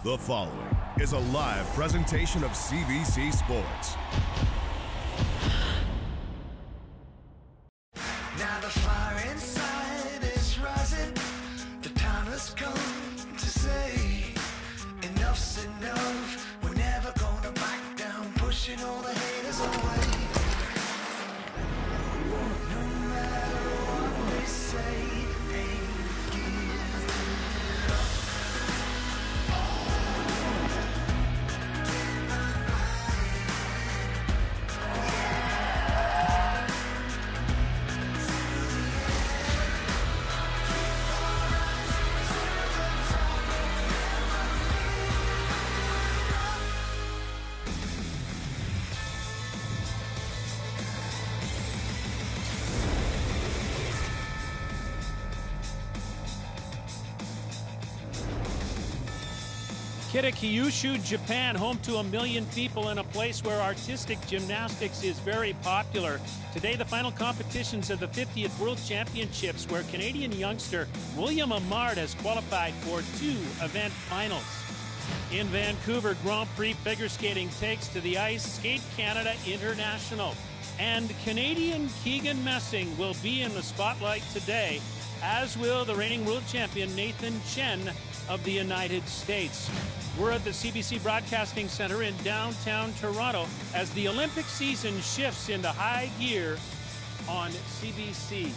The following is a live presentation of CBC Sports. Now the fire inside is rising. The time has come to say enough's enough. We're never gonna back down, pushing all the haters away. No matter what they say, ain't giving up. Kyushu, Japan, home to 1 million people in a place where artistic gymnastics is very popular. Today, the final competitions of the 50th World Championships, where Canadian youngster William Amard has qualified for 2 event finals. In Vancouver, Grand Prix figure skating takes to the ice Skate Canada International. And Canadian Keegan Messing will be in the spotlight today, as will the reigning world champion Nathan Chen of the United States. We're at the CBC Broadcasting Center in downtown Toronto as the Olympic season shifts into high gear on CBC.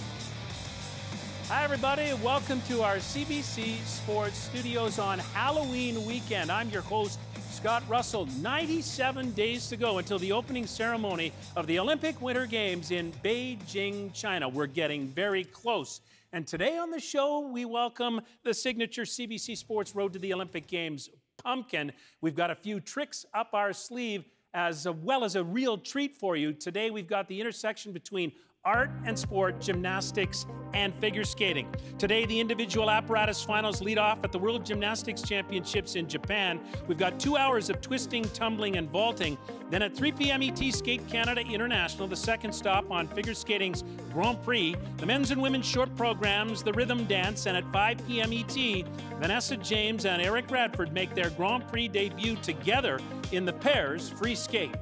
Hi everybody, welcome to our CBC Sports Studios on Halloween weekend. I'm your host, Scott Russell. 97 days to go until the opening ceremony of the Olympic Winter Games in Beijing, China. We're getting very close. And today on the show, we welcome the signature CBC Sports Road to the Olympic Games pumpkin. We've got a few tricks up our sleeve as well as a real treat for you. Today, we've got the intersection between art and sport, gymnastics, and figure skating. Today, the individual apparatus finals lead off at the World Gymnastics Championships in Japan. We've got 2 hours of twisting, tumbling, and vaulting. Then at 3 p.m. ET, Skate Canada International, the second stop on figure skating's Grand Prix. The men's and women's short programs, the rhythm dance, and at 5 p.m. ET, Vanessa James and Eric Radford make their Grand Prix debut together in the pairs free skate.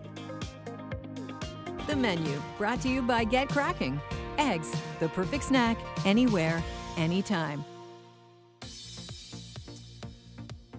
The menu, brought to you by Get Cracking. Eggs, the perfect snack, anywhere, anytime.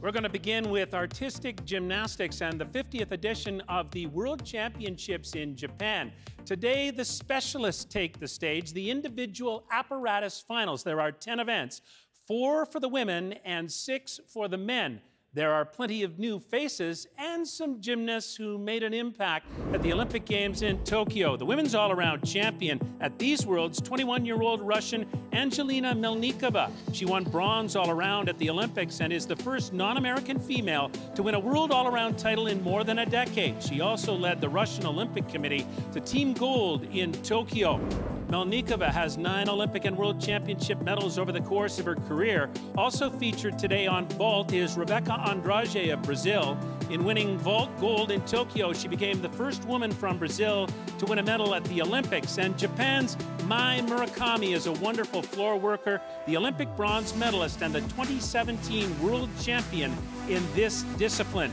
We're going to begin with artistic gymnastics and the 50th edition of the World Championships in Japan. Today, the specialists take the stage, the individual apparatus finals. There are 10 events, 4 for the women and 6 for the men. There are plenty of new faces and some gymnasts who made an impact at the Olympic Games in Tokyo. The women's all-around champion at these Worlds, 21-year-old Russian Angelina Melnikova. She won bronze all-around at the Olympics and is the first non-American female to win a world all-around title in more than a decade. She also led the Russian Olympic Committee to Team Gold in Tokyo. Melnikova has 9 Olympic and World Championship medals over the course of her career. Also featured today on vault is Rebecca Andrade of Brazil. In winning vault gold in Tokyo, she became the first woman from Brazil to win a medal at the Olympics. And Japan's Mai Murakami is a wonderful floor worker, the Olympic bronze medalist, and the 2017 world champion in this discipline.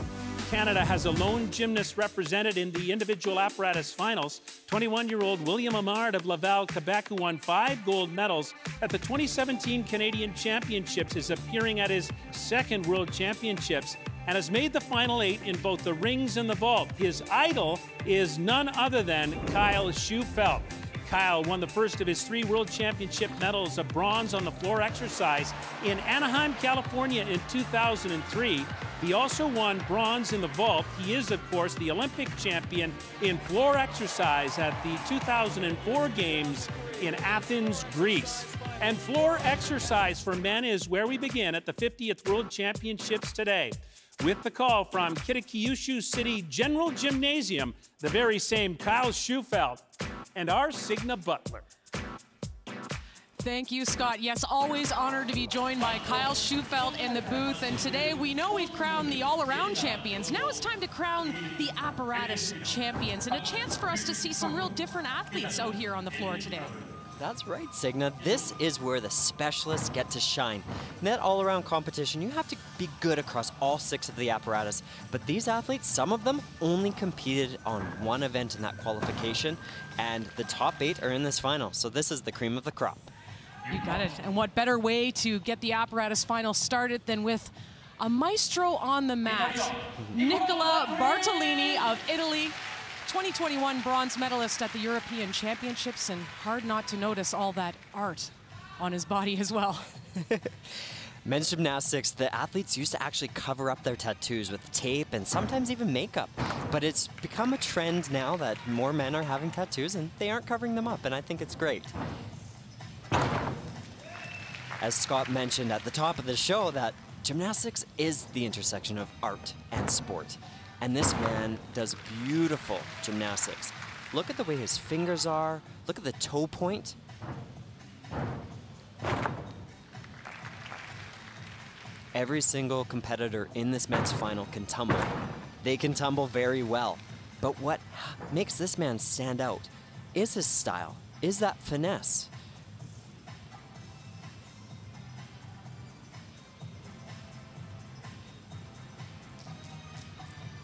Canada has a lone gymnast represented in the individual apparatus finals. 21-year-old William Amard of Laval, Quebec, who won 5 gold medals at the 2017 Canadian Championships, is appearing at his 2nd World Championships and has made the final 8 in both the rings and the vault. His idol is none other than Kyle Schufelt. Kyle won the first of his 3 World Championship medals, a bronze on the floor exercise in Anaheim, California in 2003. He also won bronze in the vault. He is, of course, the Olympic champion in floor exercise at the 2004 Games in Athens, Greece. And floor exercise for men is where we begin at the 50th World Championships today. With the call from Kyushu City General Gymnasium, the very same Kyle Schufelt and our Signa Butler. Thank you, Scott. Yes, always honored to be joined by Kyle Schufelt in the booth. And today we know we've crowned the all-around champions. Now it's time to crown the apparatus champions and a chance for us to see some real different athletes out here on the floor today. That's right, Signa. This is where the specialists get to shine. In that all-around competition, you have to be good across all 6 of the apparatus. But these athletes, some of them only competed on one event in that qualification, and the top 8 are in this final. So this is the cream of the crop. You got it. And what better way to get the apparatus final started than with a maestro on the mat. Nicola Bartolini of Italy, 2021 bronze medalist at the European Championships, and hard not to notice all that art on his body as well. Men's gymnastics, the athletes used to actually cover up their tattoos with tape and sometimes even makeup. But it's become a trend now that more men are having tattoos and they aren't covering them up, and I think it's great. As Scott mentioned at the top of the show, that gymnastics is the intersection of art and sport. And this man does beautiful gymnastics. Look at the way his fingers are. Look at the toe point. Every single competitor in this men's final can tumble. They can tumble very well. But what makes this man stand out is his style, is that finesse.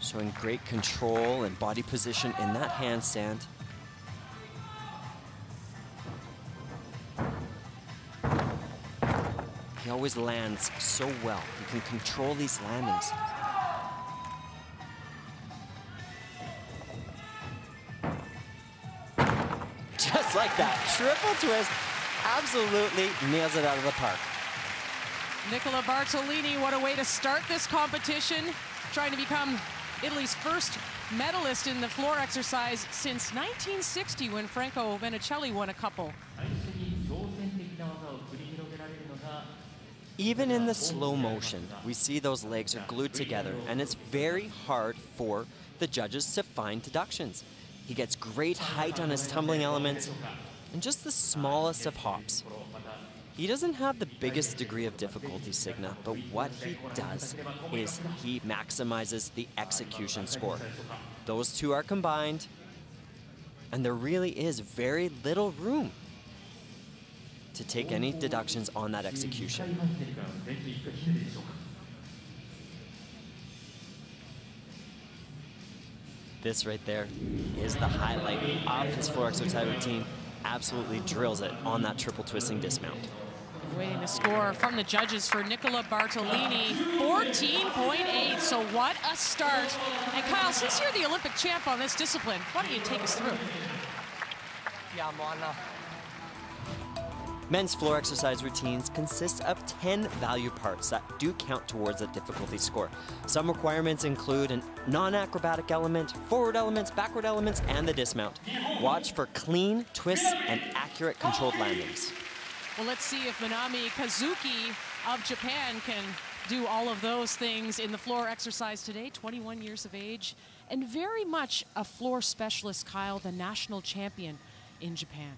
Showing great control and body position in that handstand. He always lands so well. He can control these landings. Just like that, triple twist, absolutely nails it out of the park. Nicola Bartolini, what a way to start this competition, trying to become Italy's first medalist in the floor exercise since 1960 when Franco Venicelli won a couple. Even in the slow motion, we see those legs are glued together, and it's very hard for the judges to find deductions. He gets great height on his tumbling elements and just the smallest of hops. He doesn't have the biggest degree of difficulty, Signa, but what he does is he maximizes the execution score. Those two are combined, and there really is very little room to take any deductions on that execution. This right there is the highlight of his floor exercise routine. Absolutely drills it on that triple twisting dismount. Waiting to score from the judges for Nicola Bartolini, 14.8, so what a start. And Kyle, since you're the Olympic champ on this discipline, why don't you take us through? Men's floor exercise routines consist of 10 value parts that do count towards a difficulty score. Some requirements include a non-acrobatic element, forward elements, backward elements, and the dismount. Watch for clean twists and accurate controlled landings. Well, let's see if Manami Kazuki of Japan can do all of those things in the floor exercise today, 21 years of age, and very much a floor specialist, Kyle, the national champion in Japan.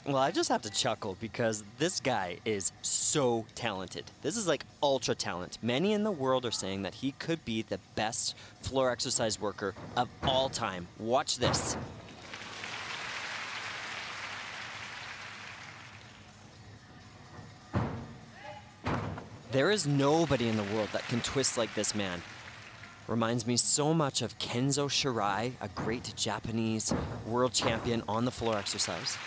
Well, I just have to chuckle because this guy is so talented. This is like ultra talent. Many in the world are saying that he could be the best floor exercise worker of all time. Watch this. There is nobody in the world that can twist like this man. Reminds me so much of Kenzo Shirai, a great Japanese world champion on the floor exercise.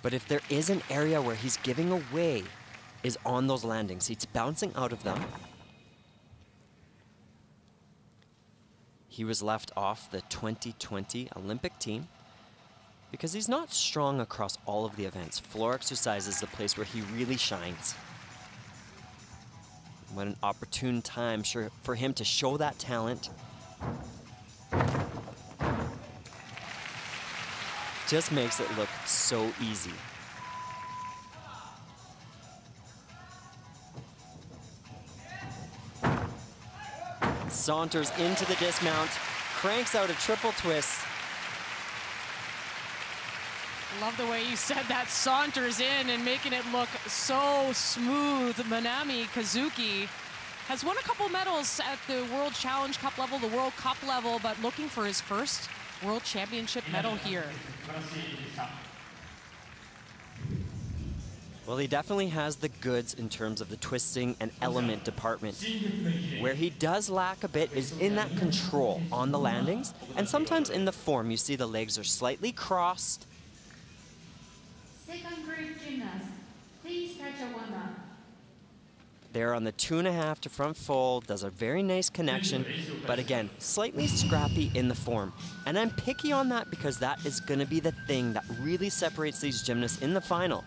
But if there is an area where he's giving away, is on those landings. He's bouncing out of them. He was left off the 2020 Olympic team because he's not strong across all of the events. Floor exercise is the place where he really shines. What an opportune time for him to show that talent. Just makes it look so easy. Saunters into the dismount, cranks out a triple twist. Love the way you said that, saunters in and making it look so smooth. Manami Kazuki Has won a couple medals at the World Challenge Cup level, the World Cup level, but looking for his first World Championship medal here. Well, he definitely has the goods in terms of the twisting and element department. Where he does lack a bit is in that control on the landings, and sometimes in the form. You see the legs are slightly crossed. Second group gymnast, please touch a warm-up. There on the 2.5 to front fold, does a very nice connection, but again, slightly scrappy in the form. And I'm picky on that because that is going to be the thing that really separates these gymnasts in the final.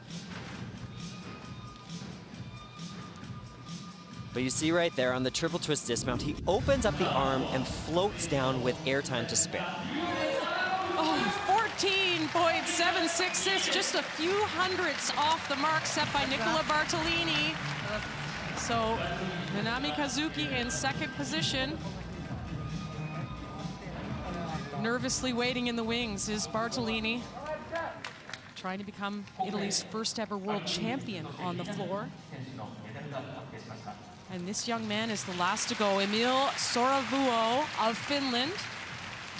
But you see right there on the triple twist dismount, he opens up the arm and floats down with airtime to spare. Oh, 14.766, just a few hundredths off the mark set by Nicola Bartolini. So Minami Kazuki in second position. Nervously waiting in the wings is Bartolini, trying to become Italy's first ever world champion on the floor. And this young man is the last to go. Emil Soravuo of Finland,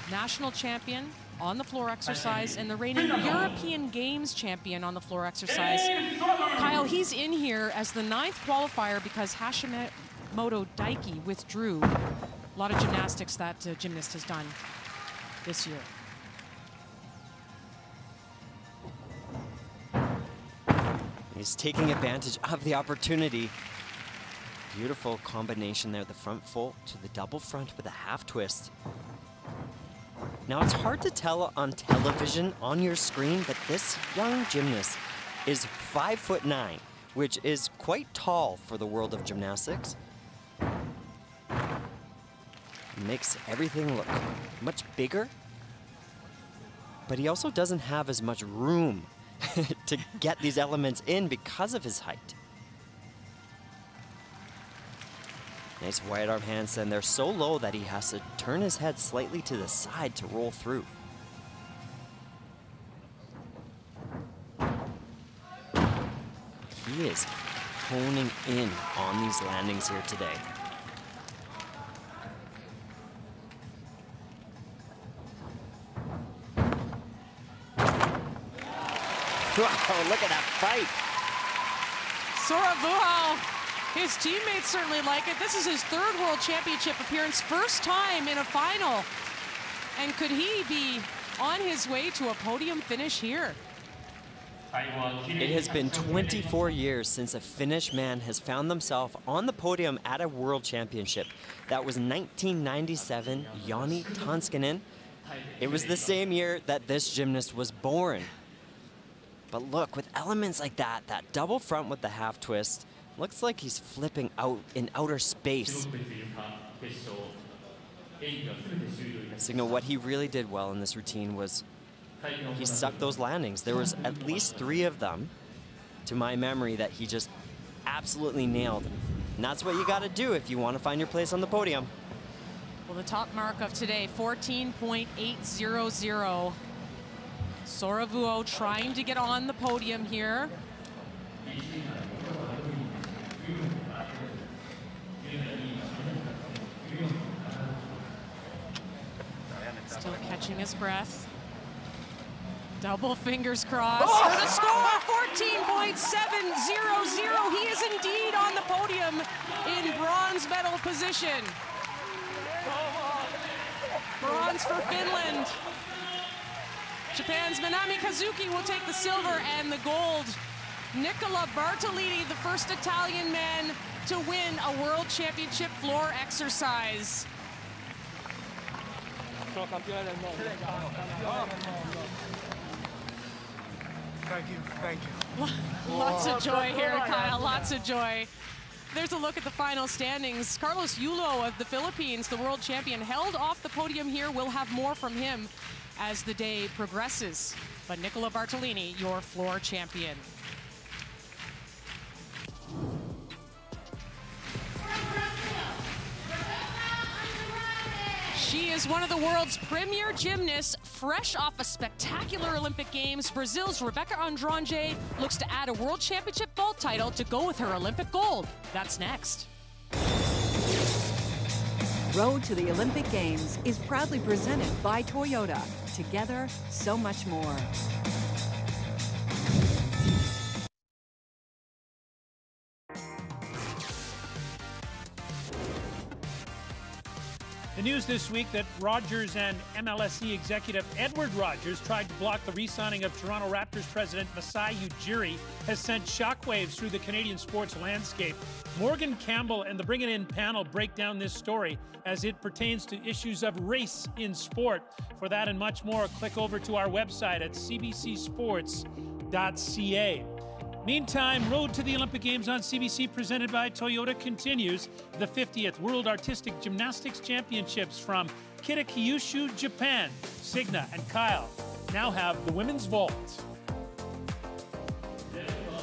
national champion on the floor exercise and the reigning European Games champion on the floor exercise. Kyle, he's in here as the 9th qualifier because Hashimoto Daiki withdrew. A lot of gymnastics that gymnast has done this year. He's taking advantage of the opportunity. Beautiful combination there, the front full to the double front with a half twist. Now it's hard to tell on television on your screen, but this young gymnast is 5'9", which is quite tall for the world of gymnastics. Makes everything look much bigger, but he also doesn't have as much room to get these elements in because of his height. Nice wide arm handstand. They're so low that he has to turn his head slightly to the side to roll through. He is honing in on these landings here today. Wow, look at that fight. Soravuo, his teammates certainly like it. This is his 3rd World Championship appearance, first time in a final. And could he be on his way to a podium finish here? It has been 24 years since a Finnish man has found themselves on the podium at a World Championship. That was 1997, Jani Tanskanen. It was the same year that this gymnast was born. But look, with elements like that, that double front with the half twist, looks like he's flipping out in outer space. Signal, what he really did well in this routine was he stuck those landings. There was at least 3 of them, to my memory, that he just absolutely nailed. And that's what you got to do if you want to find your place on the podium. Well, the top mark of today, 14.800. Soravuo trying to get on the podium here. Still catching his breath. Double fingers crossed for the score, 14.700. He is indeed on the podium in bronze medal position. Bronze for Finland. Japan's Minami Kazuki will take the silver and the gold. Nicola Bartolini, the first Italian man to win a World Championship floor exercise. Thank you, thank you. Lots of joy here, Kyle, lots of joy. There's a look at the final standings. Carlos Yulo of the Philippines, the world champion, held off the podium here. We'll have more from him as the day progresses. But Nicola Bartolini, your floor champion. She is one of the world's premier gymnasts, fresh off a spectacular Olympic Games. Brazil's Rebecca Andrade looks to add a world championship vault title to go with her Olympic gold. That's next. Road to the Olympic Games is proudly presented by Toyota. Together, so much more. The news this week that Rogers and MLSE executive Edward Rogers tried to block the re-signing of Toronto Raptors president Masai Ujiri has sent shockwaves through the Canadian sports landscape. Morgan Campbell and the Bring It In panel break down this story as it pertains to issues of race in sport. For that and much more, click over to our website at cbcsports.ca. Meantime, Road to the Olympic Games on CBC presented by Toyota continues. The 50th World Artistic Gymnastics Championships from Kitakyushu, Japan. Signa and Kyle now have the women's vault.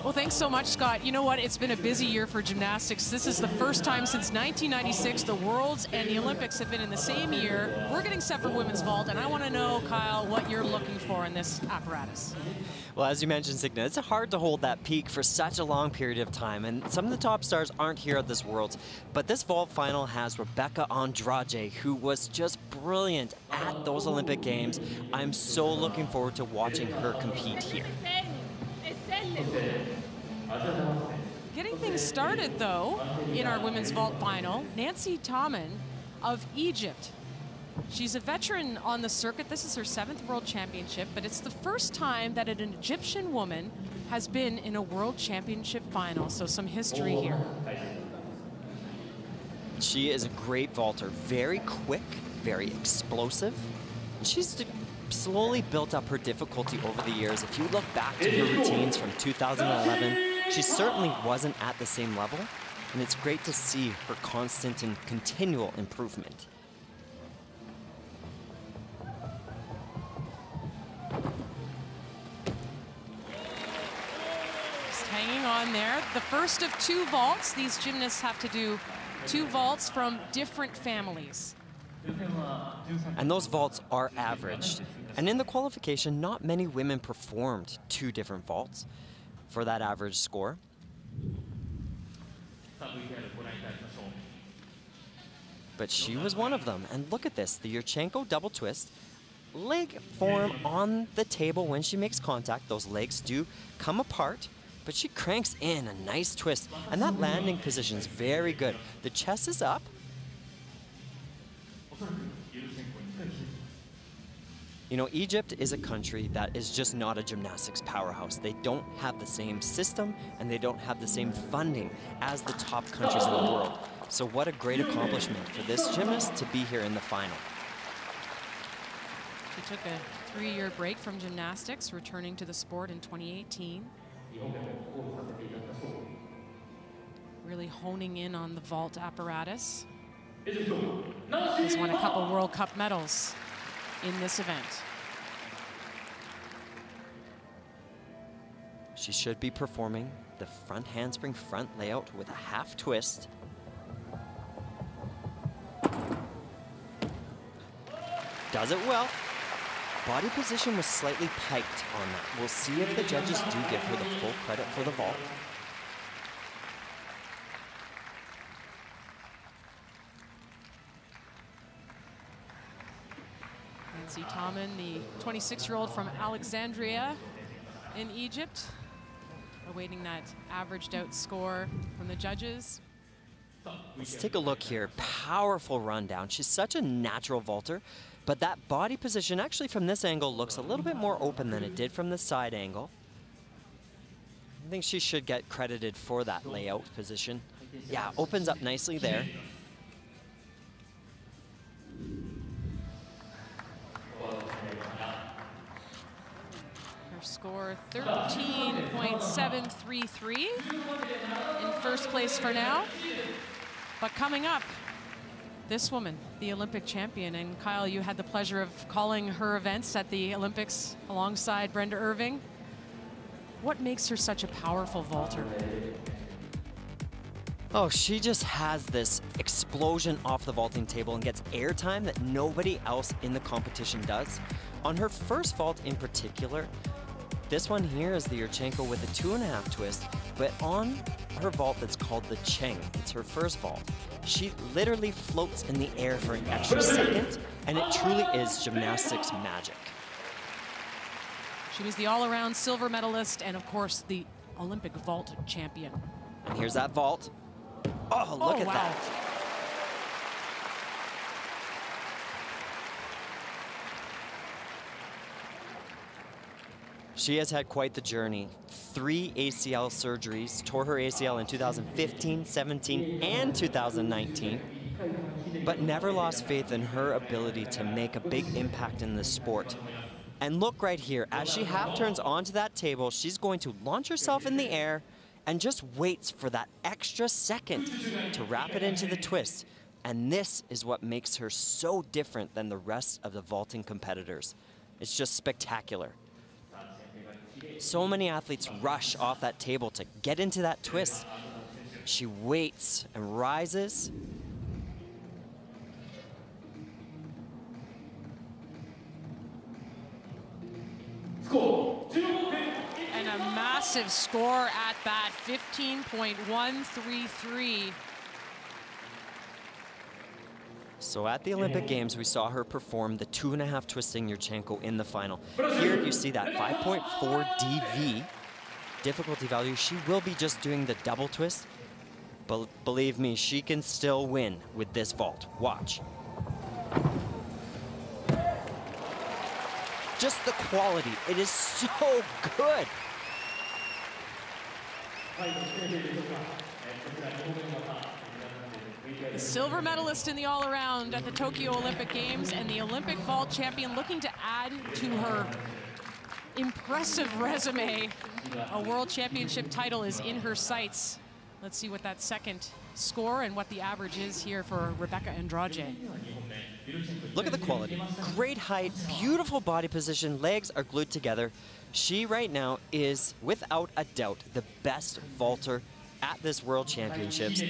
Well, thanks so much, Scott. You know what? It's been a busy year for gymnastics. This is the first time since 1996 the Worlds and the Olympics have been in the same year. We're getting set for women's vault, and I want to know, Kyle, what you're looking for in this apparatus. Well, as you mentioned, Signa, it's hard to hold that peak for such a long period of time, and some of the top stars aren't here at this Worlds. But this vault final has Rebecca Andrade, who was just brilliant at those Olympic Games. I'm so looking forward to watching her compete here. Getting things started, though, in our women's vault final, Nancy Taman of Egypt. She's a veteran on the circuit. This is her 7th World Championship, but it's the first time that an Egyptian woman has been in a World Championship final, so some history here. She is a great vaulter, very quick, very explosive. She's slowly built up her difficulty over the years. If you look back to her routines from 2011, she certainly wasn't at the same level, and it's great to see her constant and continual improvement. Just hanging on there. The first of 2 vaults. These gymnasts have to do 2 vaults from different families. And those vaults are averaged. And in the qualification, not many women performed 2 different vaults for that average score. But she was one of them. And look at this, the Yurchenko double twist. Leg form on the table when she makes contact. Those legs do come apart, but she cranks in a nice twist. And that landing position is very good. The chest is up. You know, Egypt is a country that is just not a gymnastics powerhouse. They don't have the same system and they don't have the same funding as the top countries in the world. So what a great accomplishment for this gymnast to be here in the final. She took a 3-year break from gymnastics, returning to the sport in 2018. Really honing in on the vault apparatus. He's won a couple World Cup medals in this event. She should be performing the front handspring front layout with a half twist. Does it well. Body position was slightly piked on that. We'll see if the judges do give her the full credit for the vault. Nancy Taman, the 26-year-old from Alexandria in Egypt, awaiting that averaged out score from the judges. Let's take a look here. Powerful rundown. She's such a natural vaulter, but that body position actually from this angle looks a little bit more open than it did from the side angle. I think she should get credited for that layout position. Yeah, opens up nicely there. Her score 13.733 in first place for now. But coming up, this woman, the Olympic champion, and Kyle, you had the pleasure of calling her events at the Olympics alongside Brenda Irving. What makes her such a powerful vaulter? Oh, she just has this explosion off the vaulting table and gets airtime that nobody else in the competition does. On her first vault in particular, This one here is the Yurchenko with a 2.5 twist, but on her vault that's called the Cheng. It's her first vault. She literally floats in the air for an extra second, and it truly is gymnastics magic. She was the all-around silver medalist and, of course, the Olympic vault champion. And here's that vault. Oh, look at wow. that. She has had quite the journey. 3 ACL surgeries, tore her ACL in 2015, 17, and 2019, but never lost faith in her ability to make a big impact in this sport. And look right here, as she half turns onto that table, she's going to launch herself in the air and just waits for that extra second to wrap it into the twist. And this is what makes her so different than the rest of the vaulting competitors. It's just spectacular. So many athletes rush off that table to get into that twist. She waits and rises. And a massive score at that, 15.133. So at the Olympic Games, we saw her perform the 2.5 twisting Yurchenko in the final. Here you see that 5.4 DV difficulty value. She will be just doing the double twist, but believe me, she can still win with this vault. Watch. Just the quality, it is so good. The silver medalist in the all-around at the Tokyo Olympic Games and the Olympic vault champion looking to add to her impressive resume. A world championship title is in her sights. Let's see what that second score and what the average is here for Rebecca Andrade. Look at the quality. Great height, beautiful body position, legs are glued together. She right now is, without a doubt, the best vaulter at this World Championships.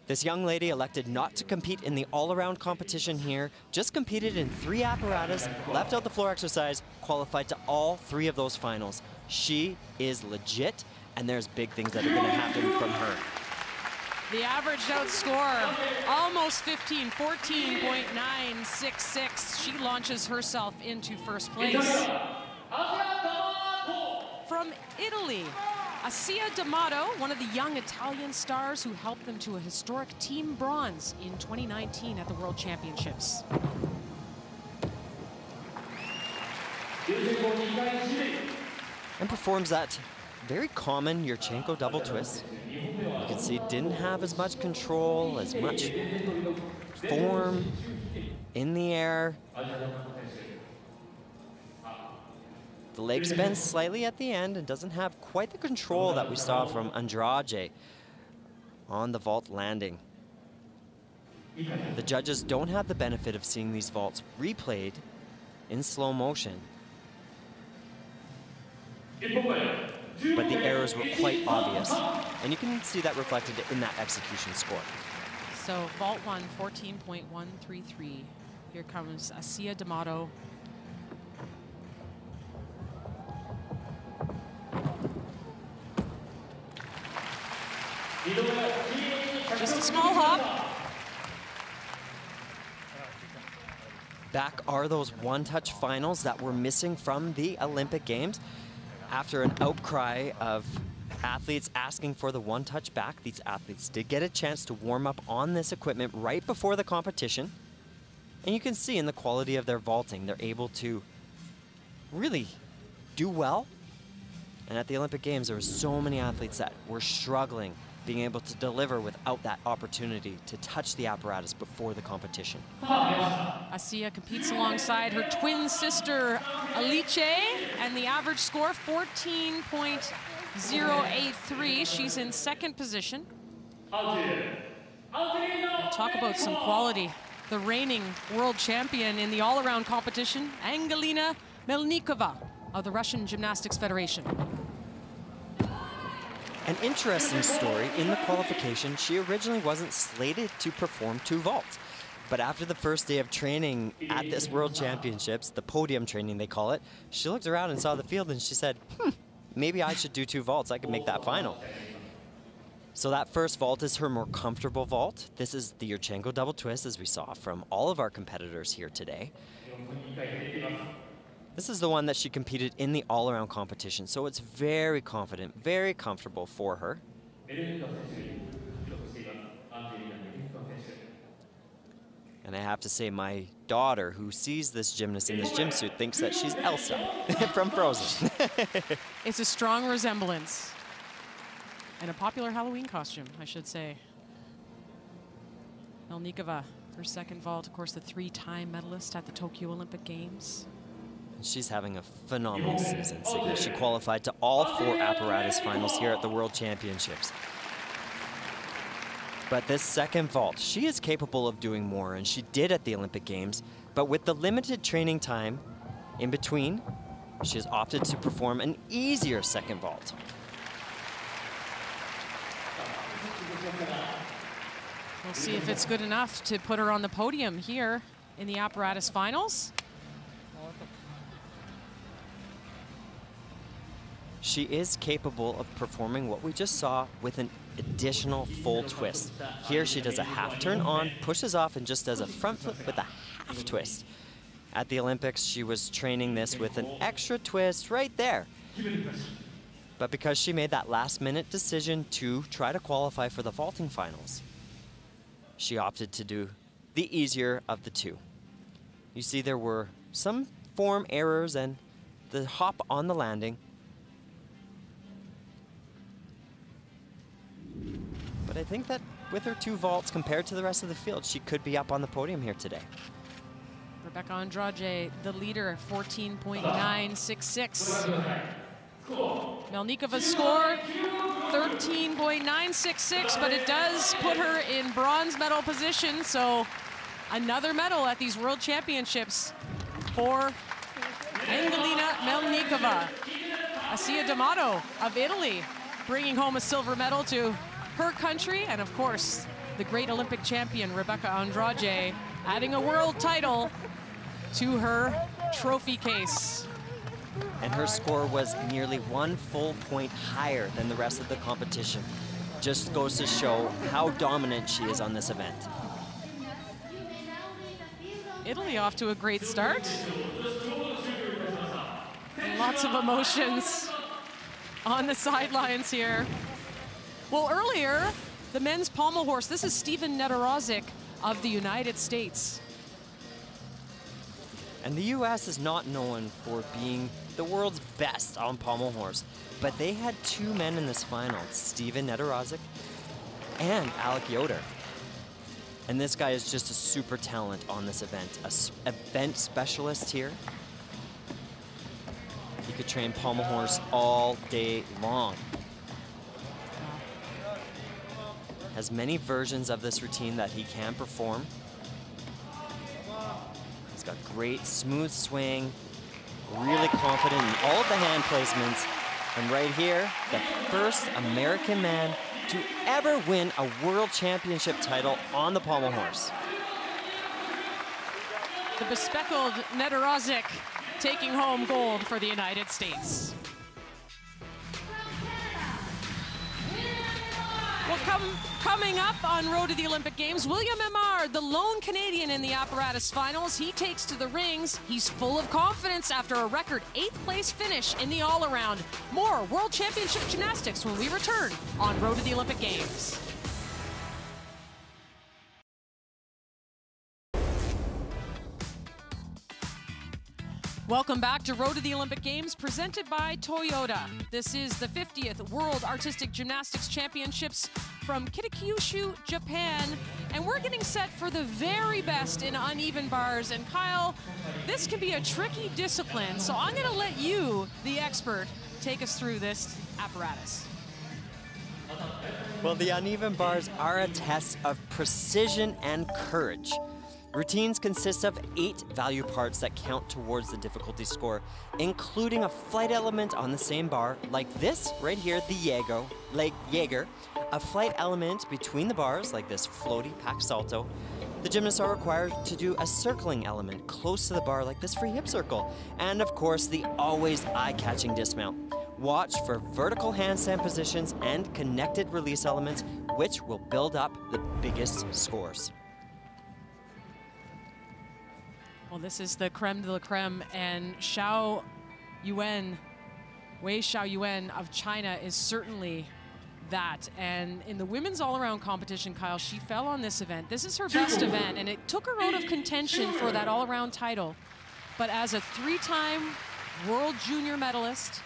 This young lady elected not to compete in the all-around competition here, just competed in 3 apparatus, left out the floor exercise, qualified to all 3 of those finals. She is legit, and there's big things that are going to happen from her. The averaged out score, almost 15, 14.966. She launches herself into first place. From Italy, Assia D'Amato, one of the young Italian stars who helped them to a historic team bronze in 2019 at the World Championships. And performs that very common Yurchenko double twist. You can see didn't have as much control, as much form in the air. The leg bends slightly at the end and doesn't have quite the control that we saw from Andrade on the vault landing. The judges don't have the benefit of seeing these vaults replayed in slow motion. But the errors were quite obvious, and you can see that reflected in that execution score. So vault 1, 14.133. Here comes Assia D'Amato. Just a small hop. Back are those one-touch finals that were missing from the Olympic Games. After an outcry of athletes asking for the one-touch back, these athletes did get a chance to warm up on this equipment right before the competition. And you can see in the quality of their vaulting, they're able to really do well. And at the Olympic Games, there were so many athletes that were struggling being able to deliver without that opportunity to touch the apparatus before the competition. Assia competes alongside her twin sister, Alice, and the average score, 14.083. She's in second position. Talk about some quality. The reigning world champion in the all-around competition, Angelina Melnikova of the Russian Gymnastics Federation. An interesting story, in the qualification, she originally wasn't slated to perform 2 vaults. But after the first day of training at this World Championships, the podium training they call it, she looked around and saw the field and she said, maybe I should do 2 vaults. I could make that final. So that first vault is her more comfortable vault. This is the Yurchenko double twist, as we saw from all of our competitors here today. This is the one that she competed in the all-around competition, so it's very confident, very comfortable for her. And I have to say, my daughter, who sees this gymnast in this gym suit, thinks that she's Elsa from Frozen. It's a strong resemblance. And a popular Halloween costume, I should say. Melnikova, her second vault, of course, the 3-time medalist at the Tokyo Olympic Games. She's having a phenomenal season, Signa. She qualified to all 4 apparatus finals here at the World Championships. But this second vault, she is capable of doing more, and she did at the Olympic Games. But with the limited training time in between, she has opted to perform an easier second vault. We'll see if it's good enough to put her on the podium here in the apparatus finals. She is capable of performing what we just saw with an additional full twist. Here she does a half turn on, pushes off, and just does a front flip with a half twist. At the Olympics, she was training this with an extra twist right there. But because she made that last-minute decision to try to qualify for the vaulting finals, she opted to do the easier of the 2. You see there were some form errors and the hop on the landing. But I think that with her 2 vaults compared to the rest of the field, she could be up on the podium here today. Rebecca Andrade, the leader, 14.966. Melnikova's score, 13.966, but it does put her in bronze medal position, so another medal at these World Championships for Angelina Melnikova. Asia D'Amato of Italy bringing home a silver medal to her country, and of course, the great Olympic champion, Rebecca Andrade, adding a world title to her trophy case. And her score was nearly 1 full point higher than the rest of the competition. Just goes to show how dominant she is on this event. Italy off to a great start. Lots of emotions on the sidelines here. Well, earlier, the men's pommel horse, this is Steven Nedorozic of the United States. And the US is not known for being the world's best on pommel horse, but they had 2 men in this final, Steven Nedorozic and Alec Yoder. And this guy is just a super talent on this event, a event specialist here. He could train pommel horse all day long. Has many versions of this routine that he can perform. He's got great smooth swing, really confident in all of the hand placements. And right here, the first American man to ever win a world championship title on the pommel horse. The bespectacled Nedorozic taking home gold for the United States. Well, coming up on Road to the Olympic Games, William Emard, the lone Canadian in the apparatus finals. He takes to the rings. He's full of confidence after a record 8th place finish in the all-around. More World Championship Gymnastics when we return on Road to the Olympic Games. Welcome back to Road to the Olympic Games, presented by Toyota. This is the 50th World Artistic Gymnastics Championships from Kitakyushu, Japan. And we're getting set for the very best in uneven bars. And Kyle, this can be a tricky discipline, so I'm gonna let you, the expert, take us through this apparatus. Well, the uneven bars are a test of precision and courage. Routines consist of 8 value parts that count towards the difficulty score, including a flight element on the same bar, like this right here, the Jaeger, a flight element between the bars, like this floaty pack salto, The gymnasts are required to do a circling element close to the bar like this free hip circle. And of course, the always eye-catching dismount. Watch for vertical handstand positions and connected release elements, which will build up the biggest scores. Well, this is the creme de la creme, and Wei Xiaoyuan of China is certainly that. And in the women's all-around competition, Kyle, she fell on this event. This is her best event, and it took her out of contention for that all-around title. But as a three-time world junior medalist,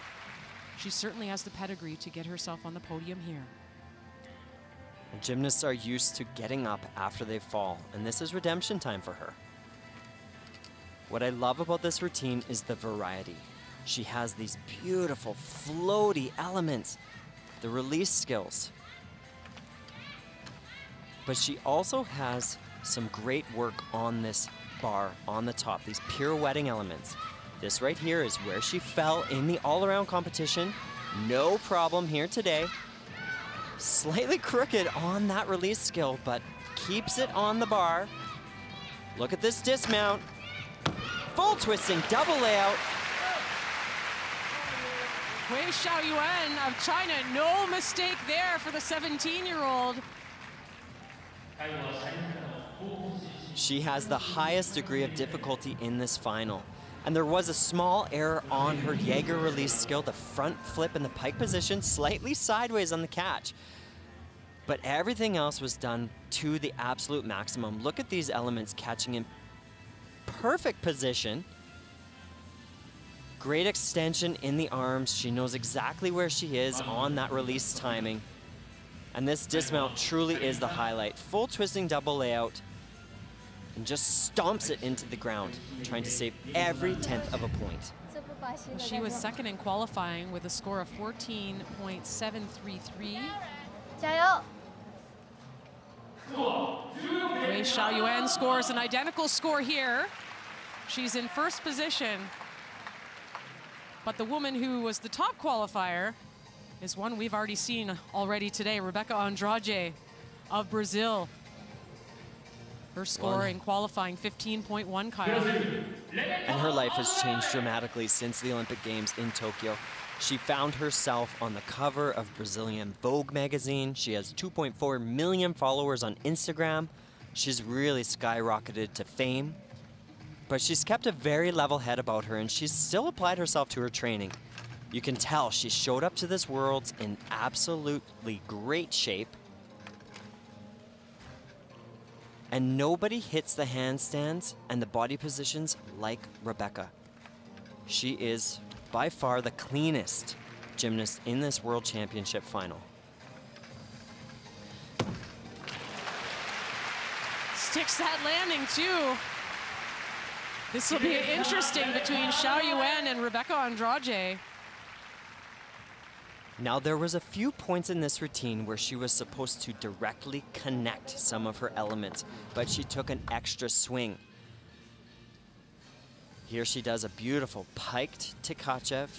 she certainly has the pedigree to get herself on the podium here. Gymnasts are used to getting up after they fall, and this is redemption time for her. What I love about this routine is the variety. She has these beautiful floaty elements, the release skills. But she also has some great work on this bar on the top, these pirouetting elements. This right here is where she fell in the all-around competition. No problem here today. Slightly crooked on that release skill, but keeps it on the bar. Look at this dismount. Full twisting double layout. Wei Xiaoyuan of China, no mistake there for the 17-year-old. She has the highest degree of difficulty in this final. And there was a small error on her Jaeger release skill, the front flip in the pike position, slightly sideways on the catch. But everything else was done to the absolute maximum. Look at these elements catching in perfect position. Great extension in the arms. She knows exactly where she is on that release timing. And this dismount truly is the highlight. Full twisting double layout, and just stomps it into the ground, trying to save every 10th of a point. She was second in qualifying with a score of 14.733. Wei Xiaoyuan scores an identical score here. She's in first position. But the woman who was the top qualifier is one we've already seen already today, Rebecca Andrade of Brazil. Her score in qualifying, 15.1, Kyle. And her life has changed dramatically since the Olympic Games in Tokyo. She found herself on the cover of Brazilian Vogue magazine. She has 2.4 million followers on Instagram. She's really skyrocketed to fame. But she's kept a very level head about her, and she's still applied herself to her training. You can tell she showed up to this Worlds in absolutely great shape. And nobody hits the handstands and the body positions like Rebecca. She is by far the cleanest gymnast in this World Championship final. Sticks that landing too. This will be interesting between Xiaoyuan and Rebecca Andrade. Now, there was a few points in this routine where she was supposed to directly connect some of her elements, but she took an extra swing. Here she does a beautiful piked Tkachev,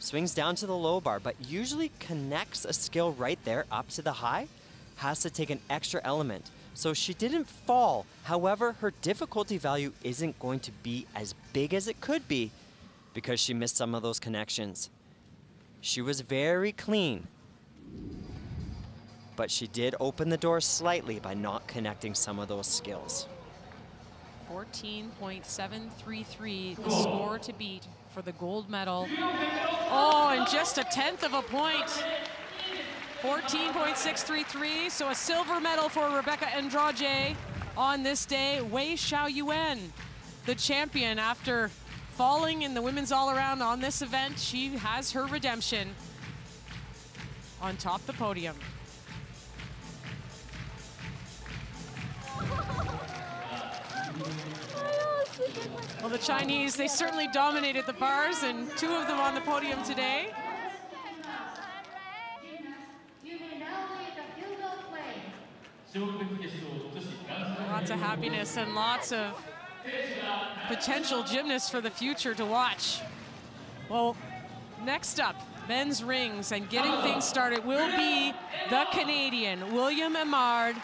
swings down to the low bar, but usually connects a skill right there up to the high, has to take an extra element. So she didn't fall. However, her difficulty value isn't going to be as big as it could be because she missed some of those connections. She was very clean, but she did open the door slightly by not connecting some of those skills. 14.733, the score to beat for the gold medal. Oh, and just a 1/10 of a point. 14.633, so a silver medal for Rebecca Andrade on this day. Wei Xiaoyuan, the champion, after falling in the women's all-around on this event, she has her redemption on top the podium. Well, the Chinese, they certainly dominated the bars, and two of them on the podium today. Lots of happiness and lots of potential gymnasts for the future to watch. Well, next up, men's rings, and getting things started will be the Canadian William Emard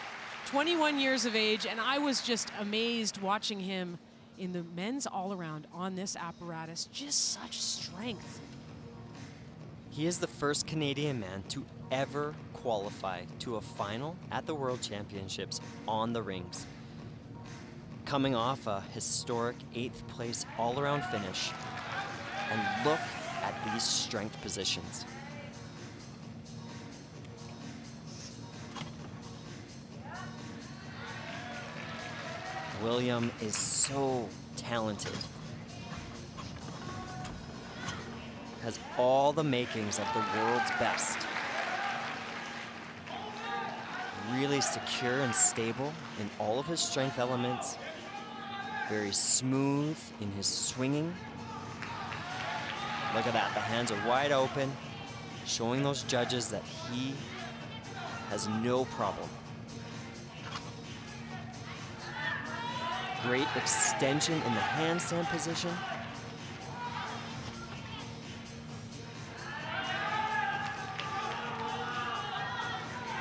21 years of age, and I was just amazed watching him in the men's all-around on this apparatus. Just such strength. He is the first Canadian man to ever qualify to a final at the World Championships on the rings, coming off a historic 8th place all-around finish. And look at these strength positions. William is so talented. Has all the makings of the world's best. Really secure and stable in all of his strength elements. Very smooth in his swinging. Look at that, the hands are wide open, showing those judges that he has no problem. Great extension in the handstand position.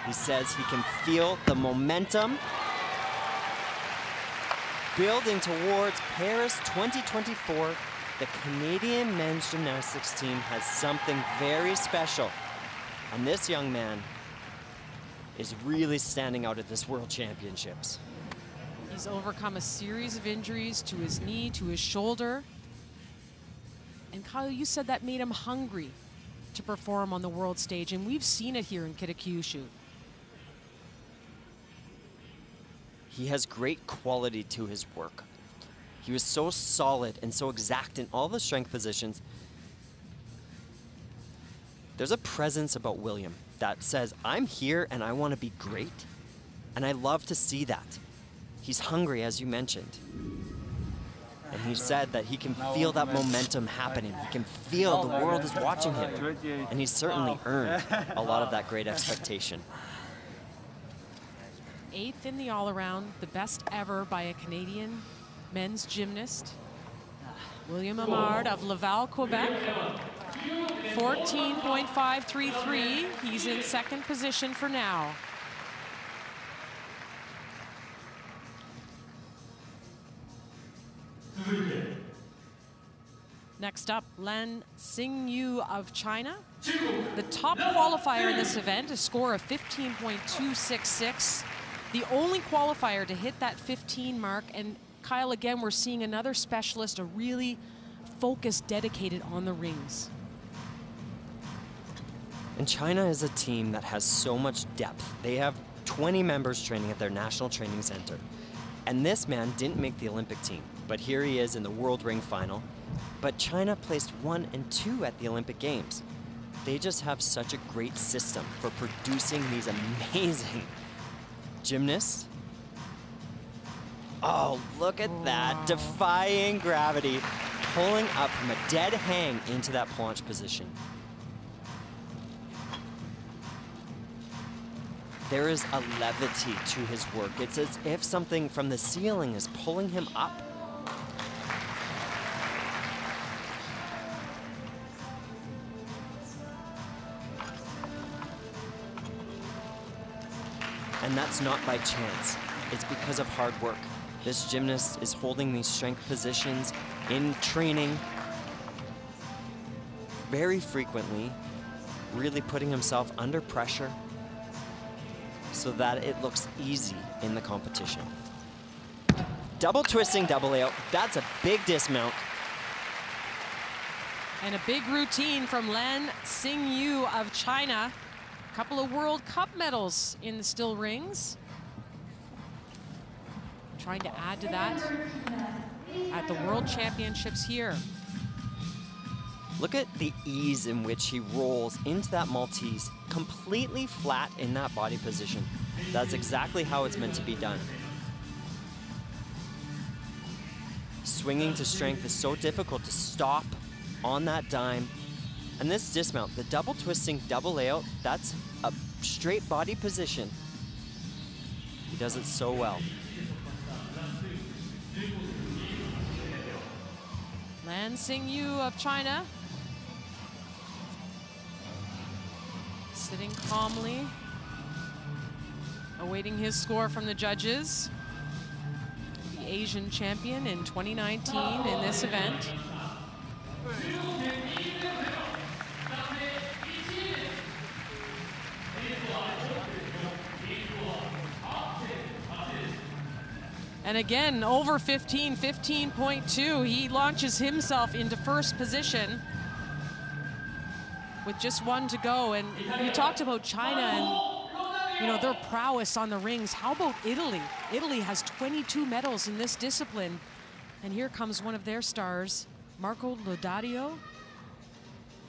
He says he can feel the momentum building towards Paris 2024. The Canadian men's gymnastics team has something very special. And this young man is really standing out at this World Championships. He's overcome a series of injuries to his knee, to his shoulder. And Kyle, you said that made him hungry to perform on the world stage, and we've seen it here in Kitakyushu. He has great quality to his work. He was so solid and so exact in all the strength positions. There's a presence about William that says, I'm here and I want to be great. And I love to see that. He's hungry, as you mentioned. And he said that he can feel that momentum happening. He can feel the world is watching him. And he's certainly earned a lot of that great expectation. 8th in the all-around, the best ever by a Canadian men's gymnast. William Amard of Laval, Quebec. 14.533. He's in 2nd position for now. Next up, Lan Xingyu of China. The top qualifier in this event, a score of 15.266. The only qualifier to hit that 15 mark. And Kyle, again, we're seeing another specialist, a really focused, dedicated on the rings. And China is a team that has so much depth. They have 20 members training at their national training center. And this man didn't make the Olympic team, but here he is in the World Ring Final. But China placed 1 and 2 at the Olympic Games. They just have such a great system for producing these amazing gymnasts. Oh, look at that, defying gravity, pulling up from a dead hang into that planche position. There is a levity to his work. It's as if something from the ceiling is pulling him up. And that's not by chance. It's because of hard work. This gymnast is holding these strength positions in training very frequently, really putting himself under pressure so that it looks easy in the competition. Double twisting, double out. That's a big dismount. And a big routine from Lan Xingyu of China. A couple of World Cup medals in the still rings. Trying to add to that at the World Championships here. Look at the ease in which he rolls into that Maltese, completely flat in that body position. That's exactly how it's meant to be done. Swinging to strength is so difficult to stop on that dime. And this dismount, the double twisting, double layout, that's a straight body position. He does it so well. Lan Xingyu of China. Sitting calmly. awaiting his score from the judges. The Asian champion in 2019 in this event. And again, over 15, 15.2. He launches himself into first position with just one to go. And you talked about China and, you know, their prowess on the rings. How about Italy? Italy has 22 medals in this discipline. And here comes one of their stars, Marco Lodadio,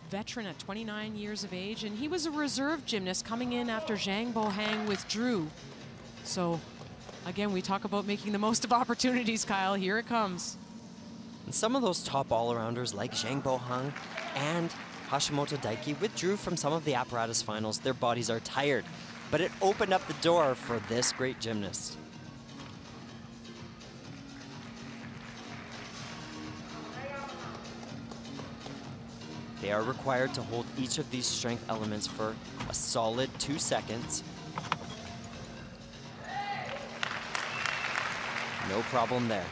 veteran at 29 years of age. And he was a reserve gymnast coming in after Zhang Bohang withdrew. So again, we talk about making the most of opportunities, Kyle. Here it comes. And some of those top all-arounders like Zhang Bohang and Hashimoto Daiki withdrew from some of the apparatus finals. Their bodies are tired, but it opened up the door for this great gymnast. They are required to hold each of these strength elements for a solid 2 seconds. No problem there.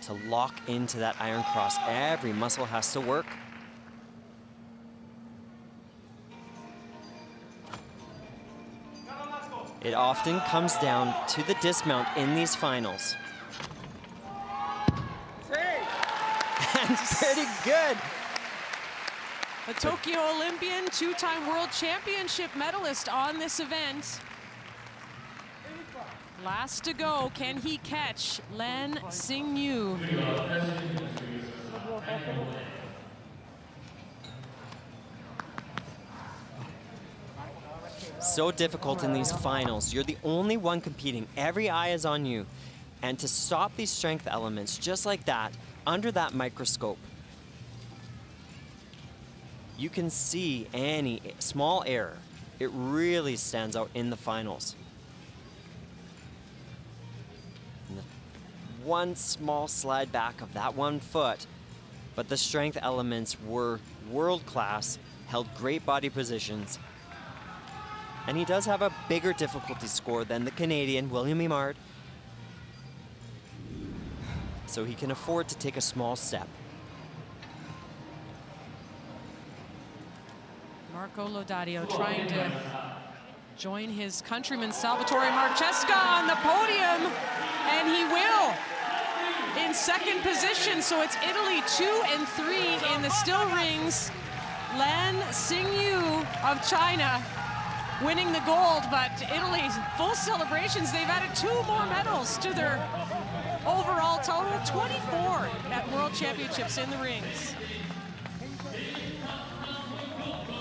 To lock into that iron cross, every muscle has to work. It often comes down to the dismount in these finals. And pretty good. A Tokyo Olympian, two-time world championship medalist on this event. Last to go, can he catch Lan Xingyu? So difficult in these finals. You're the only one competing. Every eye is on you. And to stop these strength elements just like that, under that microscope, you can see any small error. It really stands out in the finals. And one small slide back of that 1 foot, but the strength elements were world-class, held great body positions, and he does have a bigger difficulty score than the Canadian, William Imard, so he can afford to take a small step. Marco Lodadio trying to join his countryman Salvatore Marchesca on the podium, and he will in second position. So it's Italy 2 and 3 in the still rings. Lan Xingyu of China winning the gold, but Italy's full celebrations. They've added 2 more medals to their overall total, 24 at World Championships in the rings.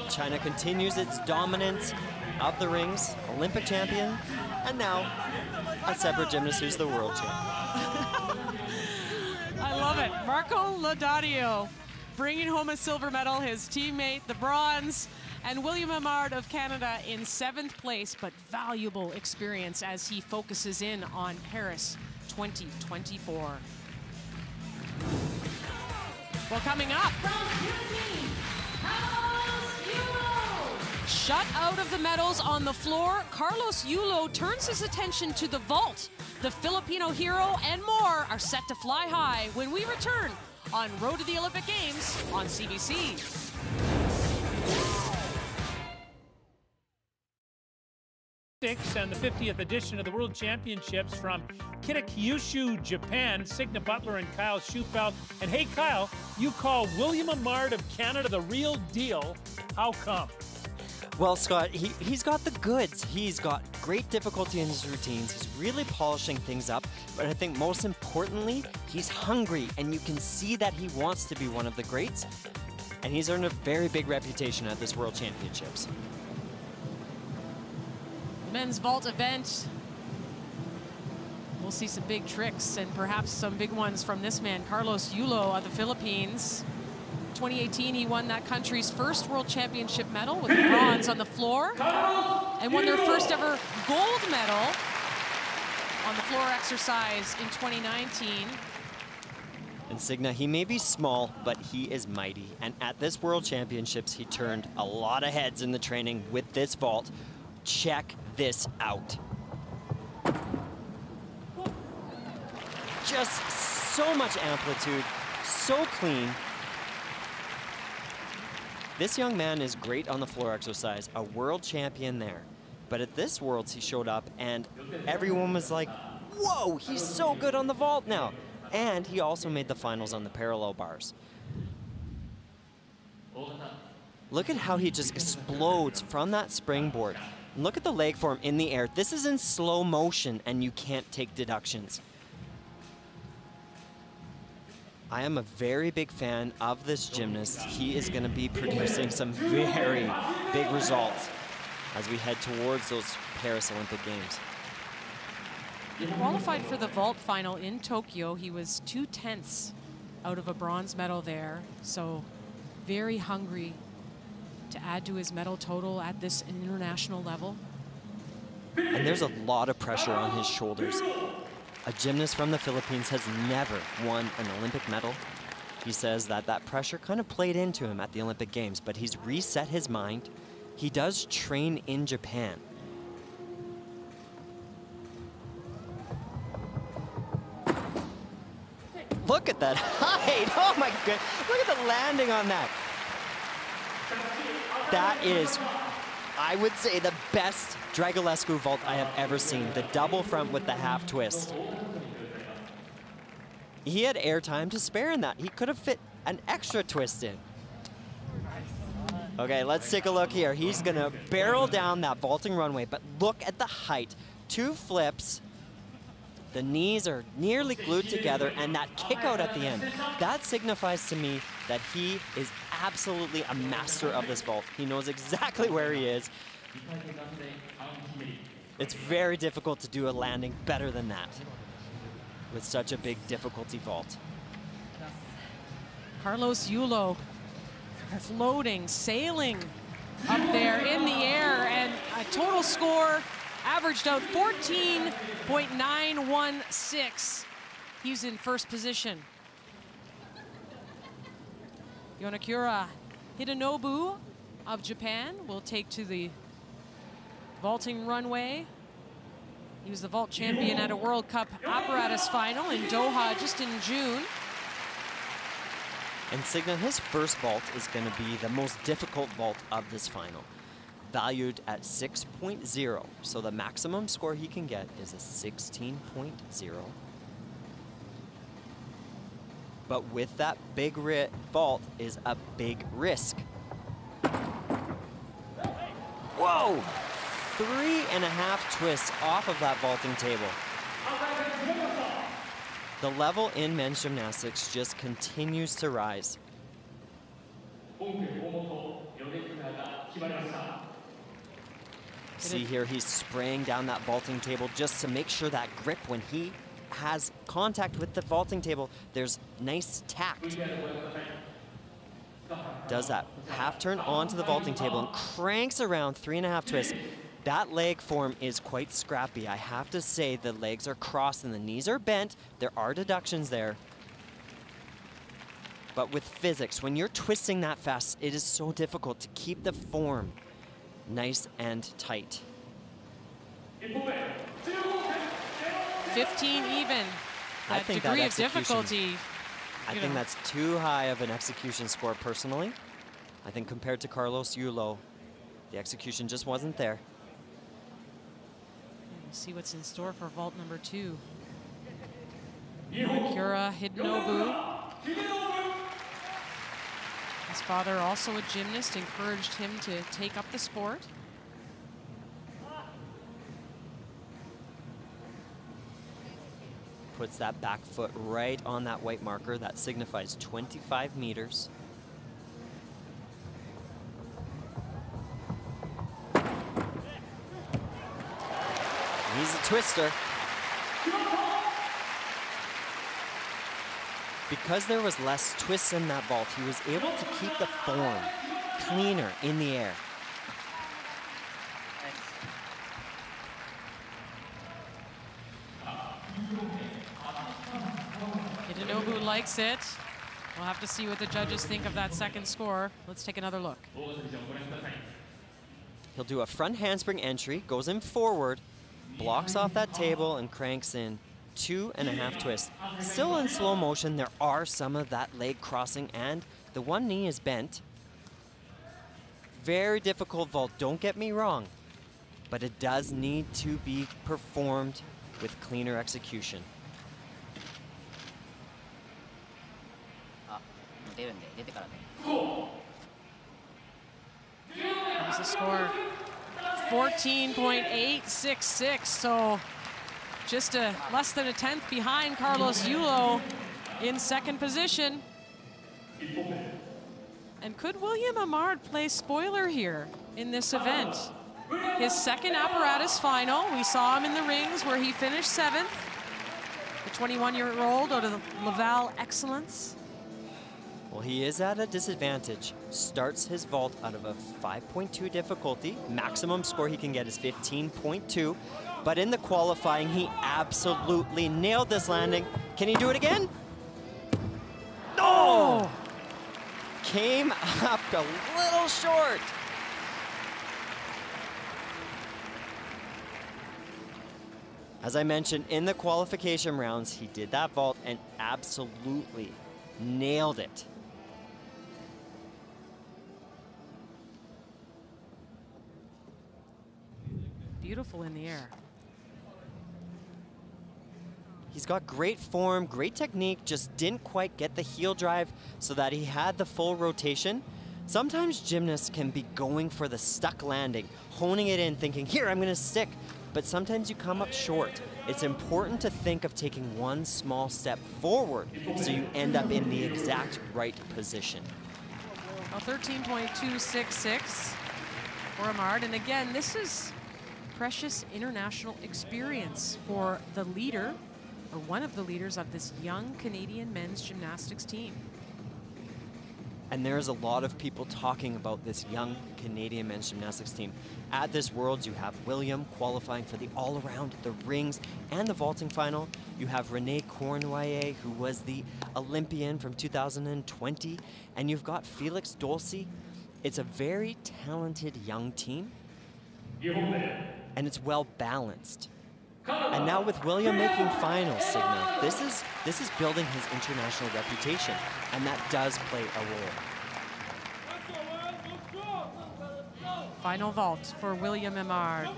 China continues its dominance of the rings, Olympic champion, and now a separate gymnast who's the world champion. I love it. Marco Lodadio bringing home a silver medal, his teammate the bronze, and William Imard of Canada in 7th place, but valuable experience as he focuses in on Paris 2024. Well, coming up, shut out of the medals on the floor, Carlos Yulo turns his attention to the vault. The Filipino hero and more are set to fly high when we return on Road to the Olympic Games on CBC. And the 50th edition of the World Championships from Kitakyushu, Japan. Signa Butler and Kyle Schufeld. And hey, Kyle, you call William Imard of Canada the real deal. How come? Well, Scott, he's got the goods. He's got great difficulty in his routines. He's really polishing things up. But I think most importantly, he's hungry. And you can see that he wants to be one of the greats. And he's earned a very big reputation at this World Championships. Men's vault event. We'll see some big tricks and perhaps some big ones from this man, Carlos Yulo of the Philippines. 2018, he won that country's first World Championship medal with bronze on the floor and won their first ever gold medal on the floor exercise in 2019. Insignia, he may be small, but he is mighty. And at this World Championships, he turned a lot of heads in the training with this vault. Check this out. Just so much amplitude, so clean. This young man is great on the floor exercise, a world champion there. But at this Worlds, he showed up and everyone was like, whoa, he's so good on the vault now. And he also made the finals on the parallel bars. Look at how he just explodes from that springboard. Look at the leg form in the air. This is in slow motion and you can't take deductions. I am a very big fan of this gymnast. He is going to be producing some very big results as we head towards those Paris Olympic Games. He qualified for the vault final in Tokyo. He was 2/10 out of a bronze medal there, so very hungry to add to his medal total at this international level. And there's a lot of pressure on his shoulders. A gymnast from the Philippines has never won an Olympic medal. He says that that pressure kind of played into him at the Olympic Games, but he's reset his mind. He does train in Japan. Look at that height. Oh my goodness. Look at the landing on that. That is, I would say, the best Dragulescu vault I have ever seen. The double front with the half twist. He had airtime to spare in that. He could have fit an extra twist in. Okay, let's take a look here. He's gonna barrel down that vaulting runway, but look at the height. 2 flips. The knees are nearly glued together, and that kick out at the end. That signifies to me that he is absolutely a master of this vault. He knows exactly where he is. It's very difficult to do a landing better than that with such a big difficulty vault. Carlos Yulo floating, sailing up there in the air, and a total score averaged out 14.916. He's in first position. Yonakura Hidenobu of Japan will take to the vaulting runway. He was the vault champion at a World Cup apparatus final in Doha just in June. Insignia, his first vault is going to be the most difficult vault of this final, valued at 6.0. So the maximum score he can get is a 16.0. But with that big vault is a big risk. Whoa! 3.5 twists off of that vaulting table. The level in men's gymnastics just continues to rise. See here, he's spraying down that vaulting table just to make sure that grip, when he has contact with the vaulting table, there's nice tact. Does that half turn onto the vaulting table and cranks around 3.5 twists. That leg form is quite scrappy. I have to say, the legs are crossed and the knees are bent. There are deductions there. But with physics, when you're twisting that fast, it is so difficult to keep the form nice and tight. 15 even. I That think degree that of difficulty. I think that's too high of an execution score personally. I think compared to Carlos Yulo, the execution just wasn't there. We'll see what's in store for vault number 2. Yonakura Hidenobu. His father, also a gymnast, encouraged him to take up the sport. Puts that back foot right on that white marker. That signifies 25 meters. He's a twister. Because there was less twists in that vault, he was able to keep the form cleaner in the air. Hidenobu likes it. We'll have to see what the judges think of that second score. Let's take another look. He'll do a front handspring entry, goes in forward, blocks off that table, and cranks in 2.5 twists. Still in slow motion, there are some of that leg crossing, and the one knee is bent. Very difficult vault, don't get me wrong, but it does need to be performed with cleaner execution. Here's the score, 14.866, so just less than a tenth behind Carlos Yulo in second position. And could William Amard play spoiler here in this event? His second apparatus final, we saw him in the rings where he finished 7th. The 21-year-old out of the Laval Excellence. Well, he is at a disadvantage. Starts his vault out of a 5.2 difficulty. Maximum score he can get is 15.2. But in the qualifying, he absolutely nailed this landing. Can he do it again? Oh! Came up a little short. As I mentioned, in the qualification rounds, he did that vault and absolutely nailed it. Beautiful in the air. He's got great form, great technique, just didn't quite get the heel drive so that he had the full rotation. Sometimes gymnasts can be going for the stuck landing, honing it in, thinking, here, I'm gonna stick. But sometimes you come up short. It's important to think of taking one small step forward so you end up in the exact right position. Well, 13.266 for Amard. And again, this is precious international experience for the leader, or one of the leaders of this young Canadian men's gymnastics team. And there's a lot of people talking about this young Canadian men's gymnastics team. At this Worlds, you have William qualifying for the all-around, the rings, and the vaulting final. You have Renee Cornouillet, who was the Olympian from 2020. And you've got Felix Dolce. It's a very talented young team. And it's well balanced. And now with William making finals, Signa, this is building his international reputation, and that does play a role. Final vault for William Amard.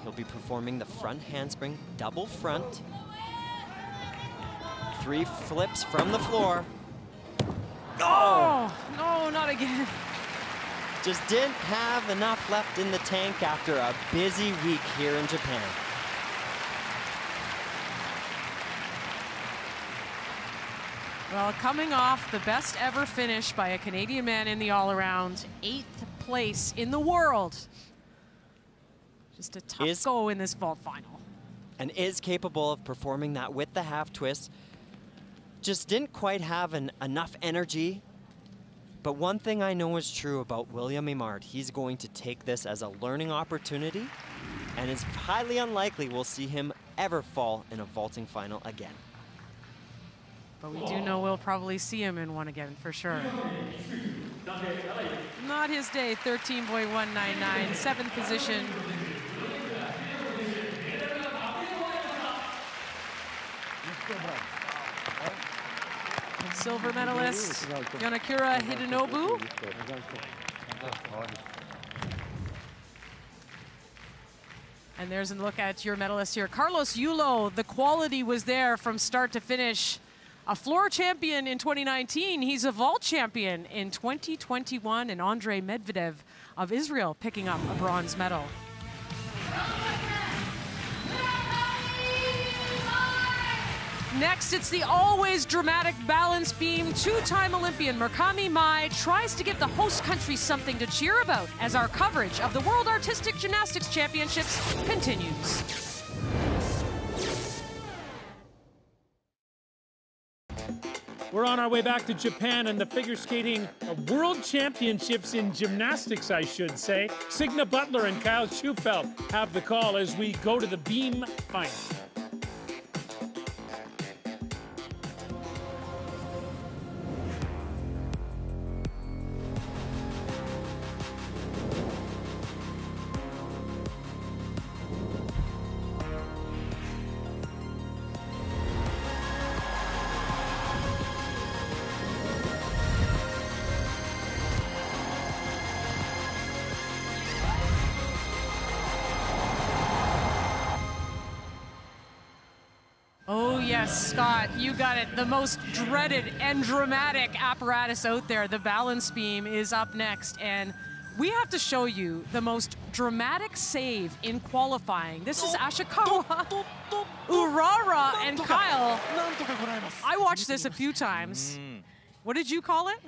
He'll be performing the front handspring, double front. 3 flips from the floor. Oh, no, not again. Just didn't have enough left in the tank after a busy week here in Japan. Well, coming off the best ever finish by a Canadian man in the all-around, 8th place in the world. Just a tough go in this vault final. And is capable of performing that with the half twist. Just didn't quite have enough energy. But one thing I know is true about William Amard, he's going to take this as a learning opportunity, and it's highly unlikely we'll see him ever fall in a vaulting final again. But we do know we'll probably see him in one again, for sure. Not his day, 13.199, 7th position. Silver medalist, Yonakura Hidenobu. And there's a look at your medalist here. Carlos Yulo, the quality was there from start to finish. A floor champion in 2019, he's a vault champion in 2021, and Andrei Medvedev of Israel picking up a bronze medal. Next, it's the always dramatic balance beam. 2-time Olympian Murakami Mai tries to give the host country something to cheer about as our coverage of the World Artistic Gymnastics Championships continues. We're on our way back to Japan and the figure skating World Championships in gymnastics, I should say. Signa Butler and Kyle Schufelt have the call as we go to the beam final. Yes, Scott, you got it. The most dreaded and dramatic apparatus out there, the balance beam, is up next. And we have to show you the most dramatic save in qualifying. This is Ashikawa, Urara, and Kyle. I watched this a few times. What did you call it?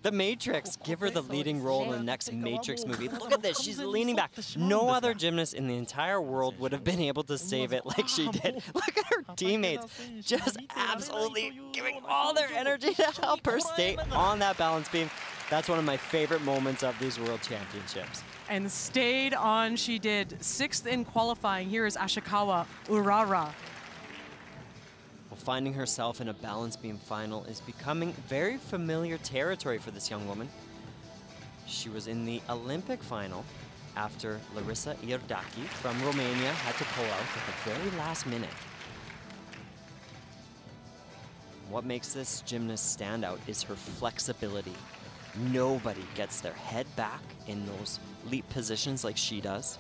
The Matrix. Give her the leading role in the next Matrix movie. Look at this. She's leaning back. No other gymnast in the entire world would have been able to save it like she did. Look at her teammates just absolutely giving all their energy to help her stay on that balance beam. That's one of my favorite moments of these World Championships. And stayed on she did. 6th in qualifying. Here is Ashikawa Urara. Well, finding herself in a balance beam final is becoming very familiar territory for this young woman. She was in the Olympic final after Larissa Iordaki from Romania had to pull out at the very last minute. What makes this gymnast stand out is her flexibility. Nobody gets their head back in those leap positions like she does.